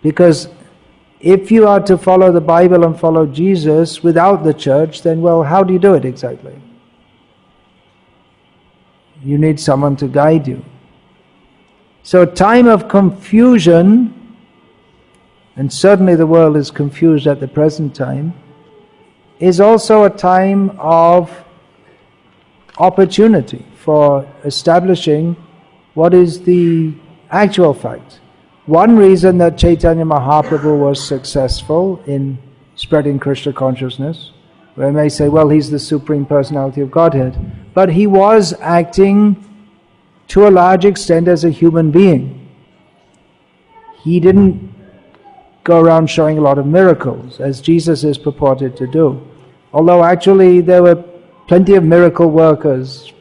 Because if you are to follow the Bible and follow Jesus without the church, then, well, how do you do it exactly? You need someone to guide you. So a time of confusion, and certainly the world is confused at the present time, is also a time of opportunity for establishing what is the actual fact. One reason that Chaitanya Mahaprabhu was successful in spreading Krishna consciousness, we may say, well, he's the Supreme Personality of Godhead, but he was acting to a large extent as a human being. He didn't go around showing a lot of miracles, as Jesus is purported to do. Although actually there were plenty of miracle workers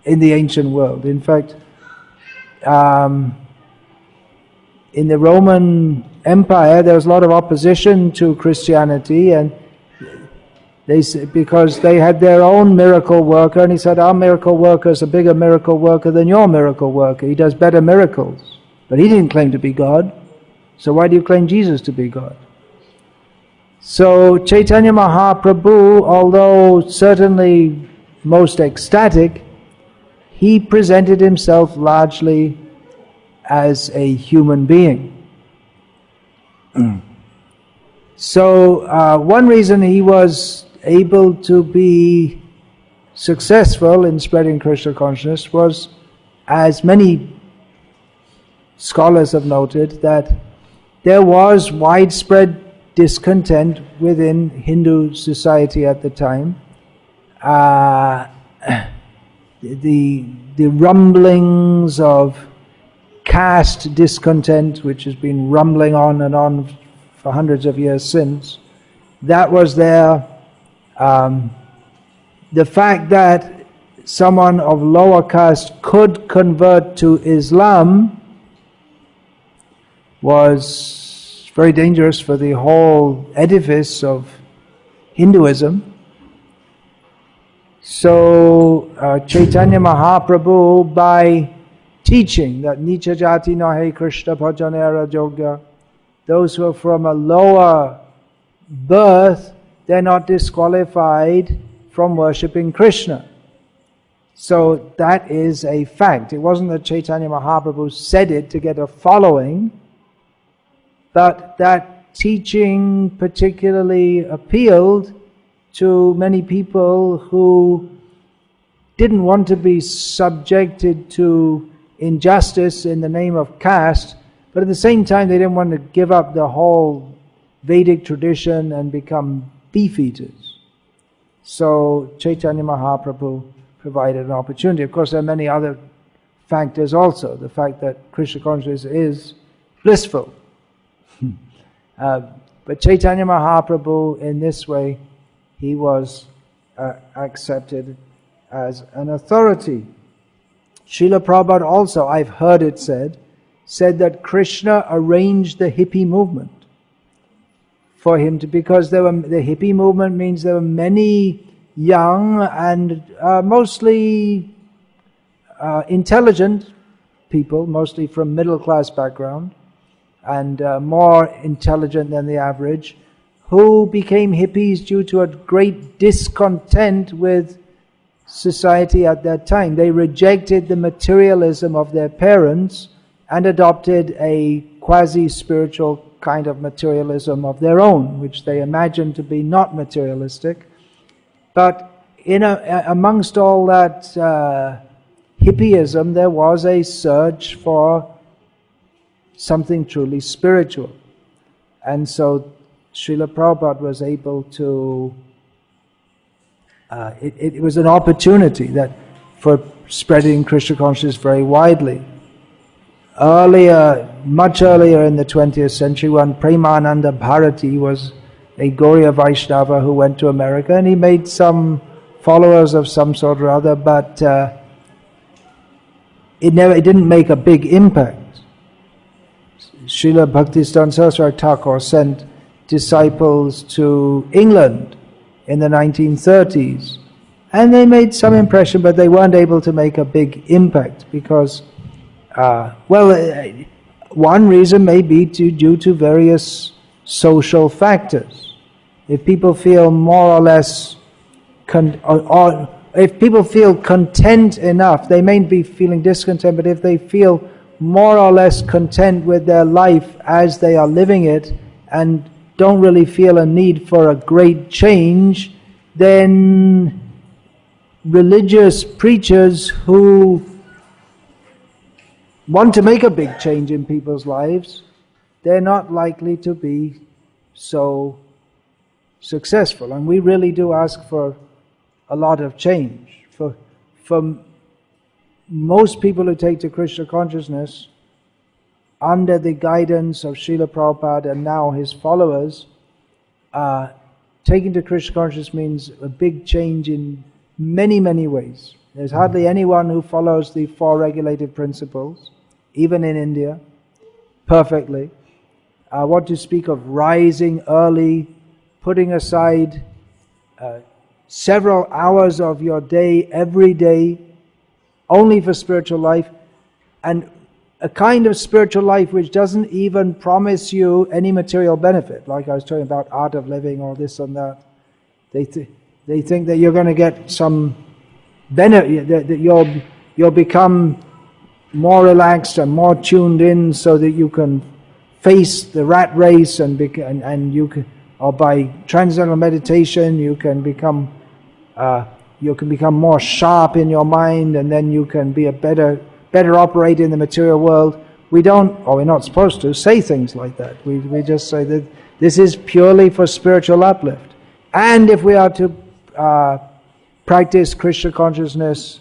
in the ancient world. In fact, in the Roman Empire, there was a lot of opposition to Christianity, and Because they had their own miracle worker, and he said, our miracle worker is a bigger miracle worker than your miracle worker. He does better miracles. But he didn't claim to be God. So why do you claim Jesus to be God? So Chaitanya Mahaprabhu, although certainly most ecstatic, he presented himself largely as a human being. So one reason he was able to be successful in spreading Krishna consciousness was, as many scholars have noted, that there was widespread discontent within Hindu society at the time. The rumblings of caste discontent, which has been rumbling on and on for hundreds of years since, that was there. The fact that someone of lower caste could convert to Islam was very dangerous for the whole edifice of Hinduism. So Chaitanya Mahaprabhu, by teaching that Nicha Jati Nahe Krishna Bhajanera Yoga, those who are from a lower birth, they're not disqualified from worshipping Krishna. So that is a fact. It wasn't that Chaitanya Mahaprabhu said it to get a following, but that teaching particularly appealed to many people who didn't want to be subjected to injustice in the name of caste, but at the same time they didn't want to give up the whole Vedic tradition and become beefeaters. So Chaitanya Mahaprabhu provided an opportunity. Of course, there are many other factors also. The fact that Krishna consciousness is blissful. But Chaitanya Mahaprabhu, in this way, he was accepted as an authority. Srila Prabhupada also, I've heard it said that Krishna arranged the hippie movement for him to, because the hippie movement means there were many young and mostly intelligent people, mostly from middle class background, and more intelligent than the average, who became hippies due to a great discontent with society at that time. They rejected the materialism of their parents and adopted a quasi-spiritual kind of materialism of their own, which they imagined to be not materialistic. But amongst all that hippieism, there was a search for something truly spiritual. And so Srila Prabhupada was able to, it was an opportunity for spreading Krishna consciousness very widely. Much earlier in the 20th century, when Premananda Bharati was a Gauriya Vaishnava who went to America, and he made some followers of some sort or other, but it didn't make a big impact. Srila Bhaktisiddhanta Saraswati Thakur sent disciples to England in the 1930s, and they made some impression, but they weren't able to make a big impact because, one reason may be due to various social factors. If people feel more or less, if people feel content enough, they may be feeling discontent, but if they feel more or less content with their life as they are living it and don't really feel a need for a great change, then religious preachers who want to make a big change in people's lives, they're not likely to be so successful. And we really do ask for a lot of change. For most people who take to Krishna consciousness under the guidance of Srila Prabhupada and now his followers, taking to Krishna consciousness means a big change in many, many ways. There's hardly anyone who follows the four regulative principles, even in India, perfectly. What to speak of rising early, putting aside several hours of your day every day only for spiritual life, and a kind of spiritual life which doesn't even promise you any material benefit, like I was talking about art of living or this and that. They think that you're going to get some benefit, that you'll become more relaxed and more tuned in so that you can face the rat race and you can, or by transcendental meditation you can become more sharp in your mind, and then you can be a better operator in the material world. We don't, or we're not supposed to, say things like that. We just say that this is purely for spiritual uplift. And if we are to practice Krishna consciousness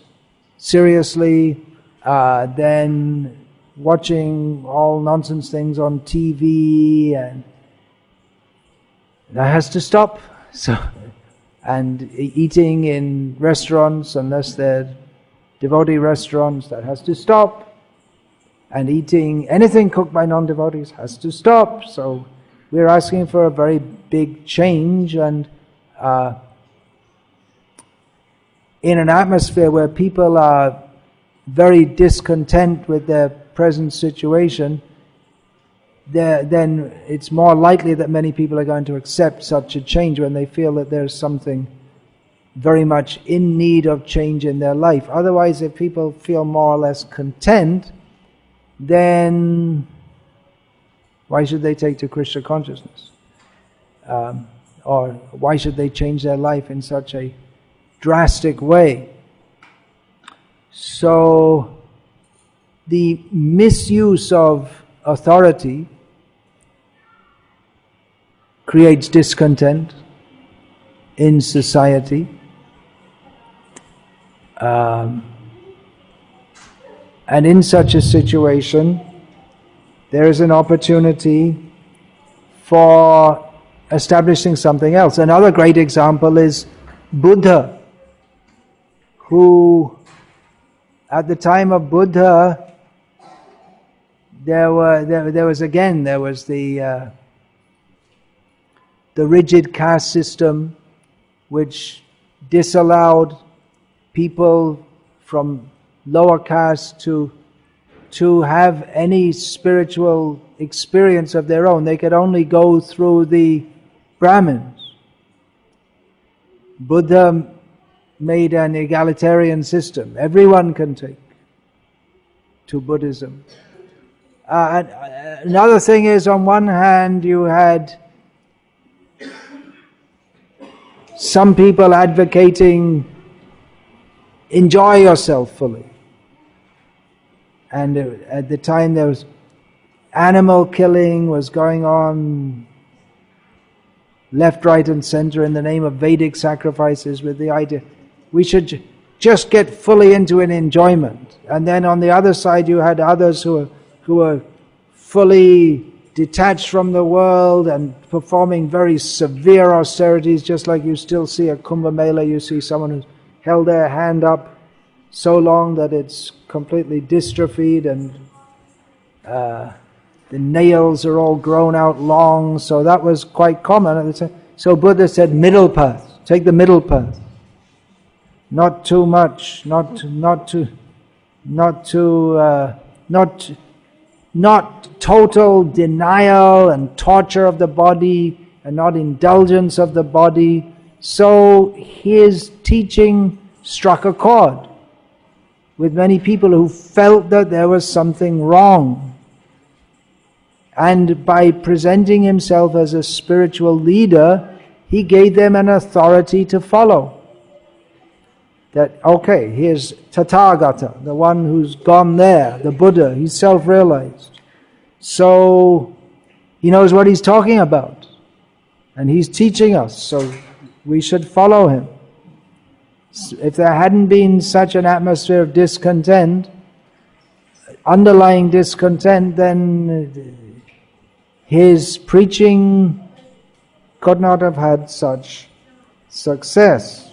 seriously, then watching all nonsense things on TV, and that has to stop. So, and eating in restaurants, unless they're devotee restaurants, that has to stop. And eating anything cooked by non-devotees has to stop. So we're asking for a very big change, and in an atmosphere where people are very discontent with their present situation, then it's more likely that many people are going to accept such a change when they feel that there's something very much in need of change in their life. Otherwise, if people feel more or less content, then why should they take to Krishna consciousness? Or why should they change their life in such a drastic way? So the misuse of authority creates discontent in society. And in such a situation, there is an opportunity for establishing something else. Another great example is Buddha, who at the time of Buddha, there was the rigid caste system, which disallowed people from lower caste to have any spiritual experience of their own. They could only go through the Brahmins. Buddha made an egalitarian system. Everyone can take to Buddhism. Another thing is, on one hand, you had some people advocating enjoy yourself fully. And at the time there was animal killing was going on left, right and center in the name of Vedic sacrifices, with the idea we should just get fully into an enjoyment. And then on the other side you had others who were fully detached from the world and performing very severe austerities, just like you still see at Kumbh Mela. You see someone who's held their hand up so long that it's completely dystrophied, and the nails are all grown out long. So that was quite common at the time. So Buddha said, middle path, take the middle path. Not too much, not total denial and torture of the body, and not indulgence of the body. So his teaching struck a chord with many people who felt that there was something wrong. And by presenting himself as a spiritual leader, he gave them an authority to follow. That, okay, here's Tathagata, the one who's gone there, the Buddha, he's self-realized. So he knows what he's talking about, and he's teaching us, so we should follow him. If there hadn't been such an atmosphere of discontent, underlying discontent, then his preaching could not have had such success.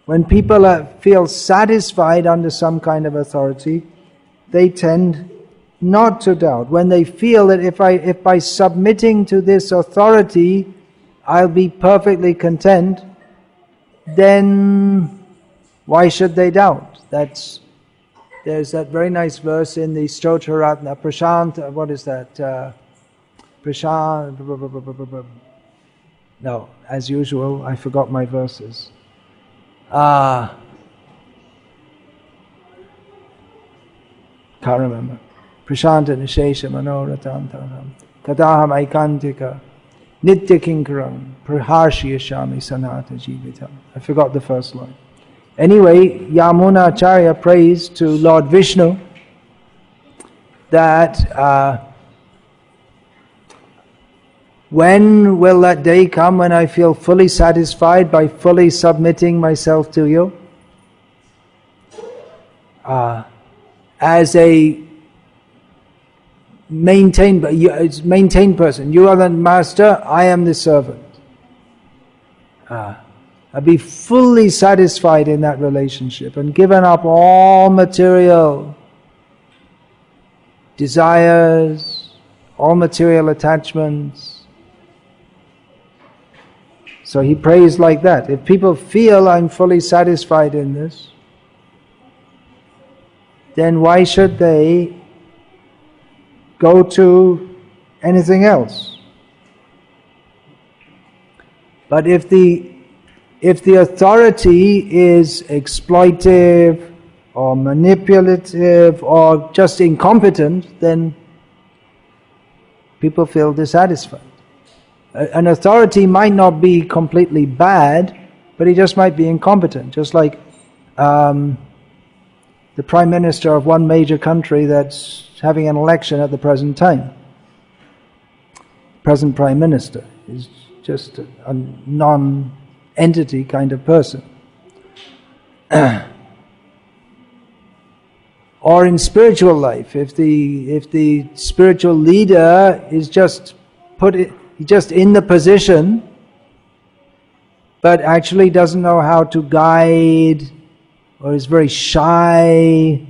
When people feel satisfied under some kind of authority, they tend not to doubt. When they feel that if by submitting to this authority, I'll be perfectly content, then why should they doubt? There's that very nice verse in the Stotraratna, Prashant, what is that? Prashant, no, as usual, I forgot my verses. Can't remember. Prashanta Nishesha Manoratam Tadaham Aikantika Nitya Kinkaram Praharshiyashami Sanata Jivitam. I forgot the first line. Anyway, Yamuna Acharya prays to Lord Vishnu that when will that day come when I feel fully satisfied by fully submitting myself to you? As a maintained person. You are the master, I am the servant. I'll be fully satisfied in that relationship and given up all material desires, all material attachments. So he prays like that. If people feel I'm fully satisfied in this, then why should they go to anything else? But if the authority is exploitive or manipulative or just incompetent, then people feel dissatisfied. An authority might not be completely bad, but he just might be incompetent. Just like the Prime Minister of one major country that's having an election at the present time. Present Prime Minister is just a non-entity kind of person. Or in spiritual life, if the spiritual leader is just in the position, but actually doesn't know how to guide, or is very shy,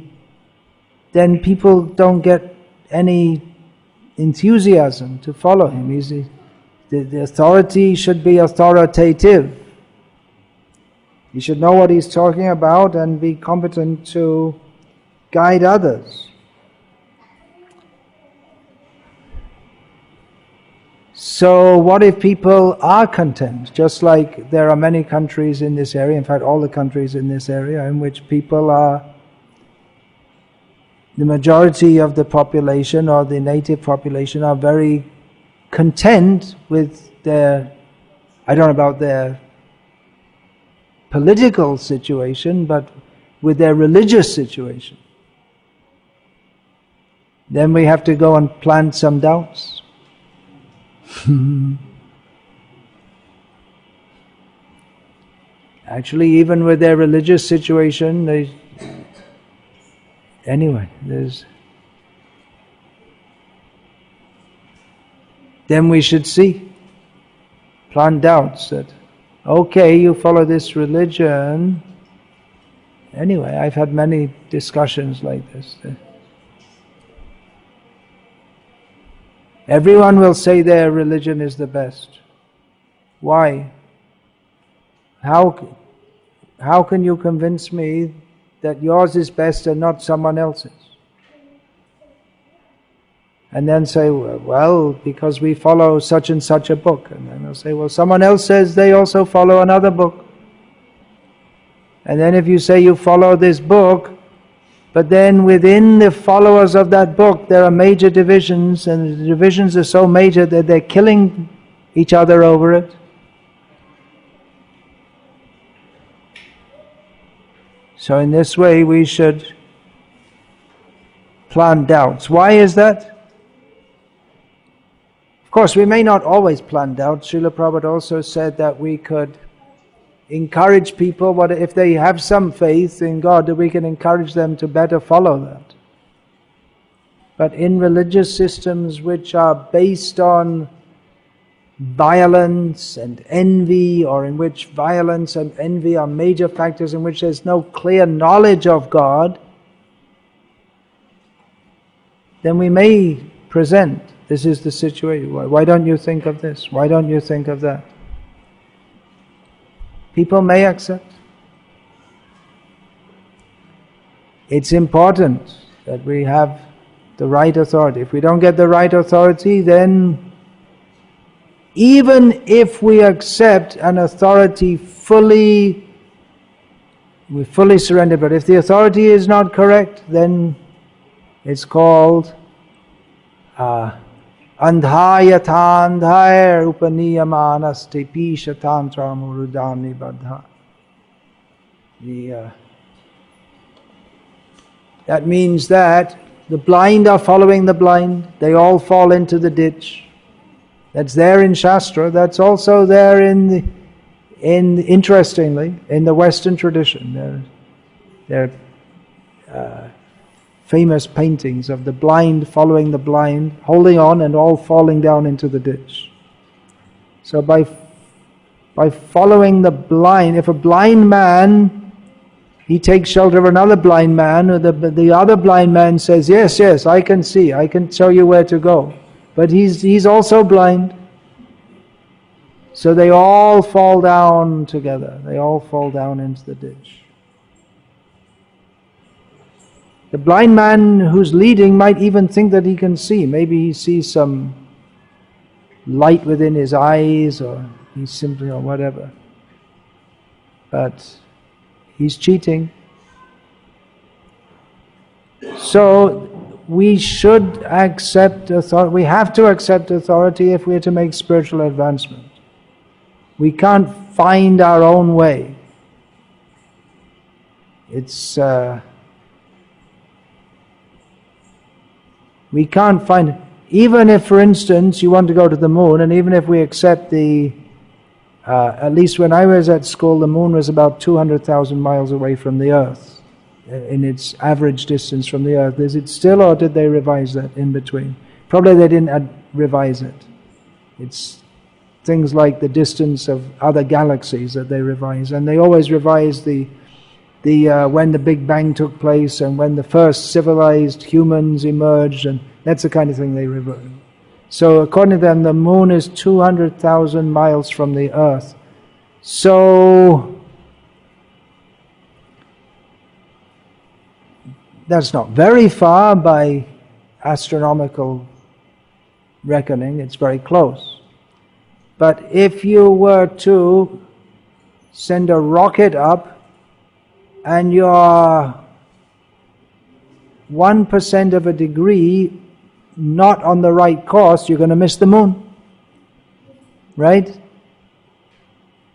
then people don't get any enthusiasm to follow him. The authority should be authoritative. He should know what he's talking about and be competent to guide others. So what if people are content? Just like there are many countries in this area, in fact all the countries in this area, in which people are, the majority of the population or the native population are very content with their, I don't know about their political situation, but with their religious situation. Then we have to go and plant some doubts. Actually, even with their religious situation, then we should plant doubts that, okay, you follow this religion. Anyway, I've had many discussions like this. Everyone will say their religion is the best. Why? How can you convince me that yours is best and not someone else's? And then say, well, because we follow such and such a book. And then they'll say, well, someone else says they also follow another book. And then if you say you follow this book, but then within the followers of that book there are major divisions, and the divisions are so major that they're killing each other over it. So in this way we should plant doubts. Why is that? Of course we may not always plant doubts. Srila Prabhupada also said that we could encourage people, what if they have some faith in God, that we can encourage them to better follow that. But in religious systems which are based on violence and envy, or in which violence and envy are major factors, in which there's no clear knowledge of God, then we may present, this is the situation, why don't you think of this, why don't you think of that? people may accept. It's important that we have the right authority. If we don't get the right authority, then even if we accept an authority we fully surrender, but if the authority is not correct, then it's called andhayatandhayar upaniyamanaste pishatantram urudam nibadha. That means that the blind are following the blind, they all fall into the ditch. That's there in Shastra, that's also there interestingly, in the Western tradition. There are famous paintings of the blind following the blind, holding on and all falling down into the ditch. So by following the blind, if a blind man, he takes shelter of another blind man, or the other blind man says, yes, I can see, I can show you where to go. But he's also blind. So they all fall down together. They all fall down into the ditch. The blind man who's leading might even think that he can see. Maybe he sees some light within his eyes, or he's simply, or whatever. But he's cheating. So we should accept authority. We have to accept authority if we are to make spiritual advancement. We can't find our own way. We can't find it. Even if, for instance, you want to go to the moon, and even if we accept at least when I was at school, the moon was about 200,000 miles away from the Earth, in its average distance from the Earth. Is it still, or did they revise that in between? Probably they didn't revise it. It's things like the distance of other galaxies that they revise, and they always revise the when the Big Bang took place and when the first civilized humans emerged, and that's the kind of thing they revise. So according to them, the moon is 200,000 miles from the Earth. So that's not very far by astronomical reckoning, it's very close. But if you were to send a rocket up and you're 1% of a degree not on the right course, you're going to miss the moon. Right?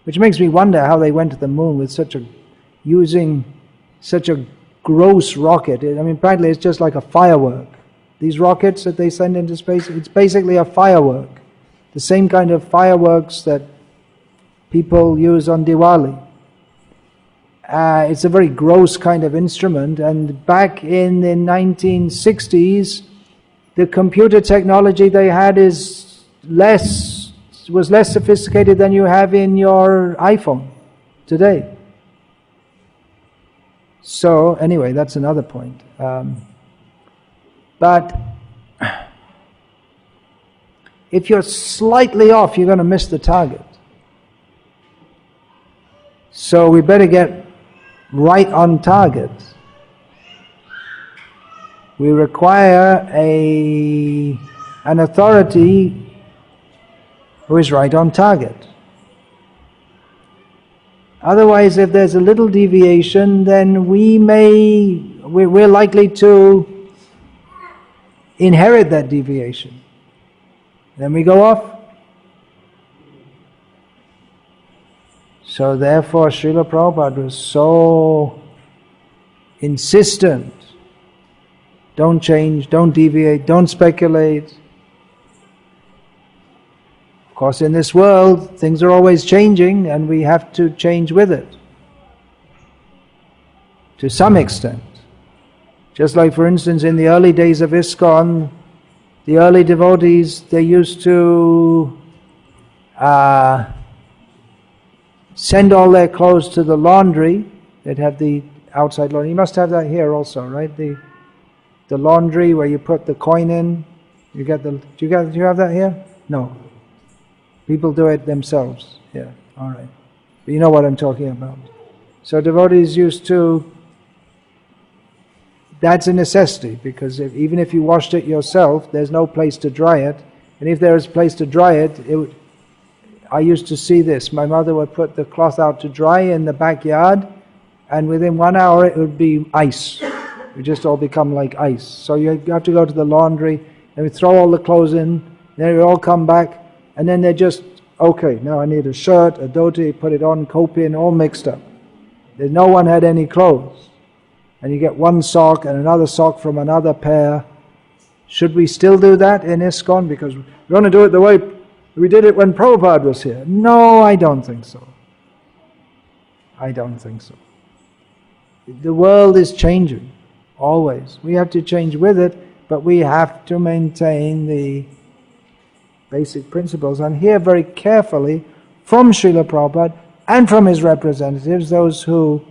Which makes me wonder how they went to the moon with using such a gross rocket. I mean, practically it's just like a firework. These rockets that they send into space, it's basically a firework. The same kind of fireworks that people use on Diwali. It's a very gross kind of instrument, and back in the 1960s, the computer technology they had was less sophisticated than you have in your iPhone today. So anyway, that's another point. But if you're slightly off, you're going to miss the target. So we better get right on target. We require an authority who is right on target. Otherwise, if there's a little deviation, then we're likely to inherit that deviation. Then we go off. So therefore, Srila Prabhupada was so insistent. Don't change, don't deviate, don't speculate. Of course, in this world, things are always changing, and we have to change with it. To some extent. Just like, for instance, in the early days of ISKCON, the early devotees, they used to send all their clothes to the laundry. They'd have the outside laundry. You must have that here also, right? The laundry where you put the coin in. Do you have that here? No. People do it themselves. Yeah, all right. You know what I'm talking about. So devotees used to, that's a necessity, because even if you washed it yourself, there's no place to dry it. And if there is a place to dry it, I used to see this. My mother would put the cloth out to dry in the backyard, and within 1 hour it would be ice. It would just all become like ice. So you have to go to the laundry, and we throw all the clothes in, then it would all come back, and then they're just, okay, now I need a shirt, a dhoti, put it on, kopin, all mixed up. No one had any clothes. And you get one sock and another sock from another pair. Should we still do that in ISKCON? Because we want to do it the way we did it when Prabhupada was here. No, I don't think so. I don't think so. The world is changing, always. We have to change with it, but we have to maintain the basic principles. And here very carefully, from Srila Prabhupada and from his representatives, those who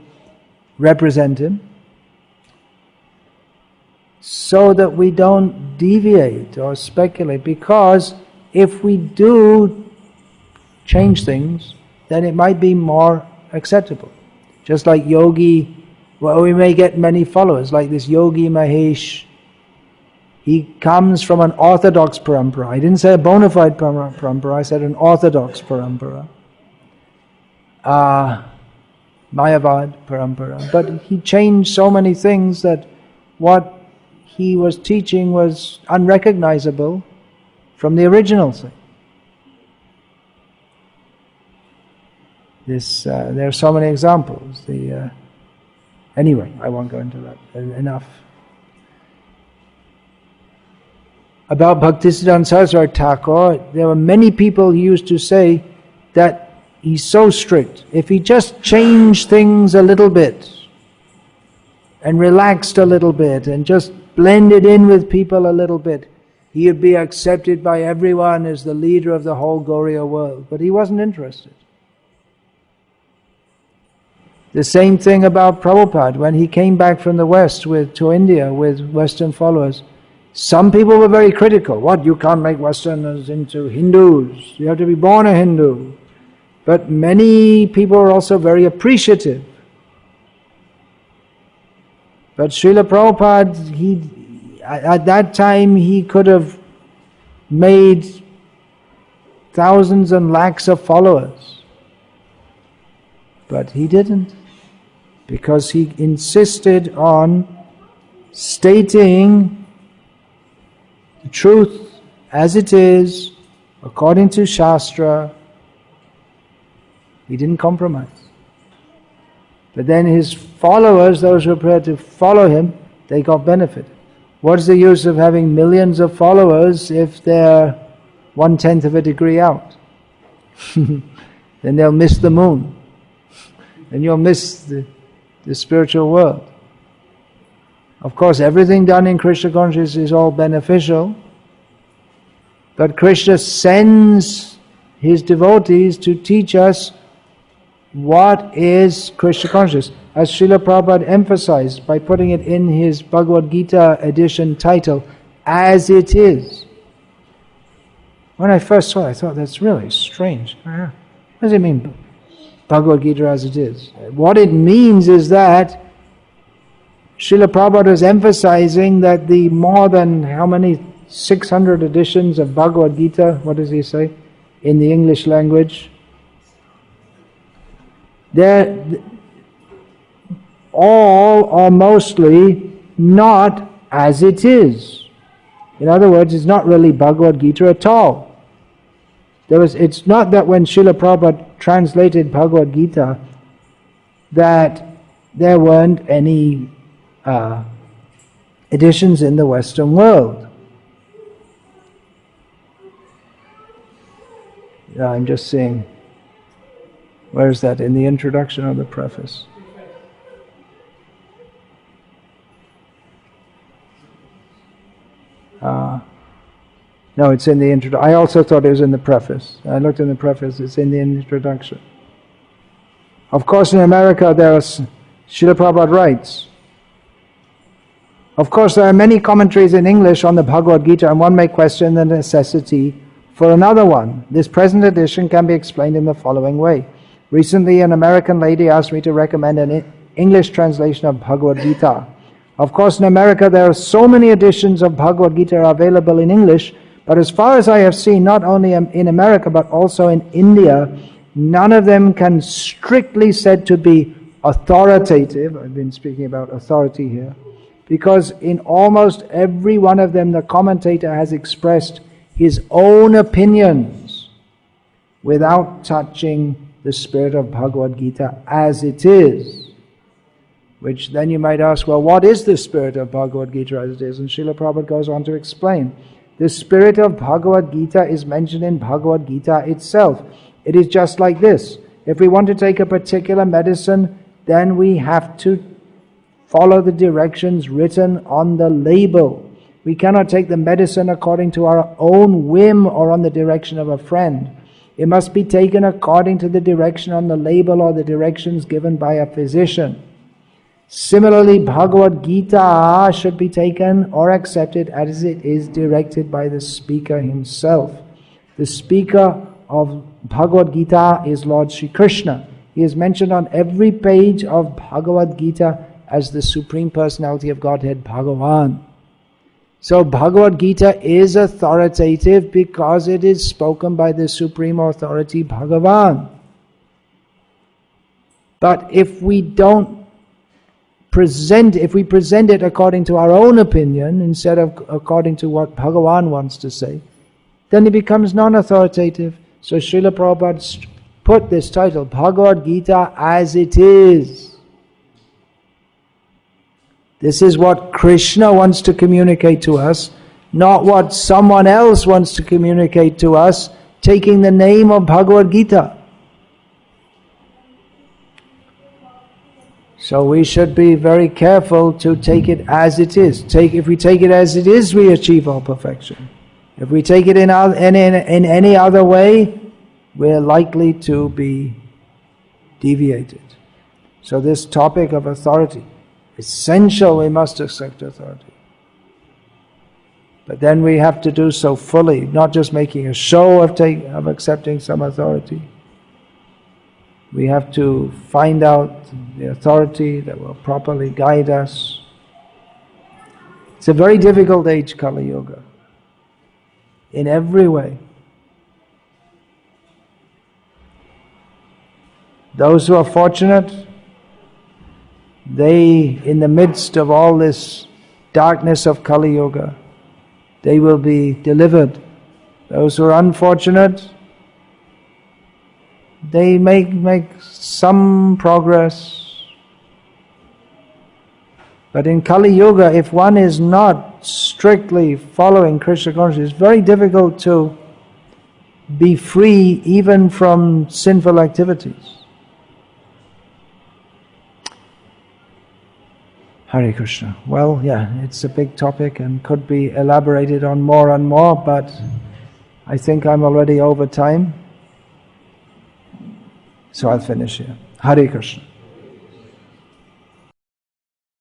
represent him, so that we don't deviate or speculate, because if we do change things, then it might be more acceptable. Just like yogi, well, we may get many followers, like this Yogi Mahesh. He comes from an orthodox parampara. I didn't say a bona fide parampara, I said an orthodox parampara. Mayavad parampara. But he changed so many things that what he was teaching was unrecognizable from the original thing. There are so many examples. Anyway, I won't go into that. Enough. About Bhaktisiddhanta Saraswati Thakur, there were many people who used to say that he's so strict. If he just changed things a little bit and relaxed a little bit and just blended in with people a little bit, he would be accepted by everyone as the leader of the whole Gauriya world. But he wasn't interested. The same thing about Prabhupada. When he came back from the West to India with Western followers, some people were very critical. What, you can't make Westerners into Hindus. You have to be born a Hindu. But many people were also very appreciative. But Srila Prabhupada, at that time, he could have made thousands and lakhs of followers. But he didn't, because he insisted on stating the truth as it is, according to Shastra. He didn't compromise. But then his followers, those who were prepared to follow him, they got benefit. What's the use of having millions of followers if they're 1/10 of a degree out? Then they'll miss the moon. And you'll miss the spiritual world. Of course, everything done in Krishna consciousness is all beneficial, but Krishna sends his devotees to teach us what is Krishna consciousness. As Srila Prabhupada emphasized by putting it in his Bhagavad Gita edition title, as it is. When I first saw it, I thought that's really strange. What does it mean, Bhagavad Gita as it is? What it means is that Srila Prabhupada is emphasizing that the more than how many 600 editions of Bhagavad Gita, what does he say, in the English language? They're all or mostly not as it is. In other words, it's not really Bhagavad Gita at all. It's not that when Srila Prabhupada translated Bhagavad Gita that there weren't any editions in the Western world. I'm just seeing, where is that? In the introduction or the preface? No, it's in the introduction. I also thought it was in the preface. I looked in the preface, it's in the introduction. Of course, in America, Srila Prabhupada writes, of course, there are many commentaries in English on the Bhagavad Gita, and one may question the necessity for another one. This present edition can be explained in the following way. Recently, an American lady asked me to recommend an English translation of Bhagavad Gita. Of course, in America, there are so many editions of Bhagavad Gita available in English, but as far as I have seen, not only in America, but also in India, none of them can strictly said to be authoritative. I've been speaking about authority here, because in almost every one of them, the commentator has expressed his own opinions without touching the spirit of Bhagavad Gita as it is. Which then you might ask, well, what is the spirit of Bhagavad Gita as it is? And Srila Prabhupada goes on to explain. The spirit of Bhagavad Gita is mentioned in Bhagavad Gita itself. It is just like this. If we want to take a particular medicine, then we have to follow the directions written on the label. We cannot take the medicine according to our own whim or on the direction of a friend. It must be taken according to the direction on the label or the directions given by a physician. Similarly, Bhagavad Gita should be taken or accepted as it is directed by the speaker himself. The speaker of Bhagavad Gita is Lord Sri Krishna. He is mentioned on every page of Bhagavad Gita as the Supreme Personality of Godhead, Bhagavan. So Bhagavad Gita is authoritative because it is spoken by the Supreme Authority, Bhagavan. But if we present it according to our own opinion instead of according to what Bhagavan wants to say, then it becomes non-authoritative. So Srila Prabhupada put this title, Bhagavad Gita as it is. This is what Krishna wants to communicate to us, not what someone else wants to communicate to us, taking the name of Bhagavad Gita. So we should be very careful to take it as it is. If we take it as it is, we achieve all perfection. If we take it in any other way, we're likely to be deviated. So this topic of authority, essential, we must accept authority. But then we have to do so fully, not just making a show of accepting some authority. We have to find out the authority that will properly guide us. It's a very difficult age, Kali Yuga, in every way. Those who are fortunate, they, in the midst of all this darkness of Kali Yuga, they will be delivered. Those who are unfortunate, they make some progress. But in Kali Yuga, if one is not strictly following Krishna consciousness, it's very difficult to be free even from sinful activities. Hare Krishna. Well, yeah, it's a big topic and could be elaborated on more and more, but I think I'm already over time. So I'll finish here. Hare Krishna.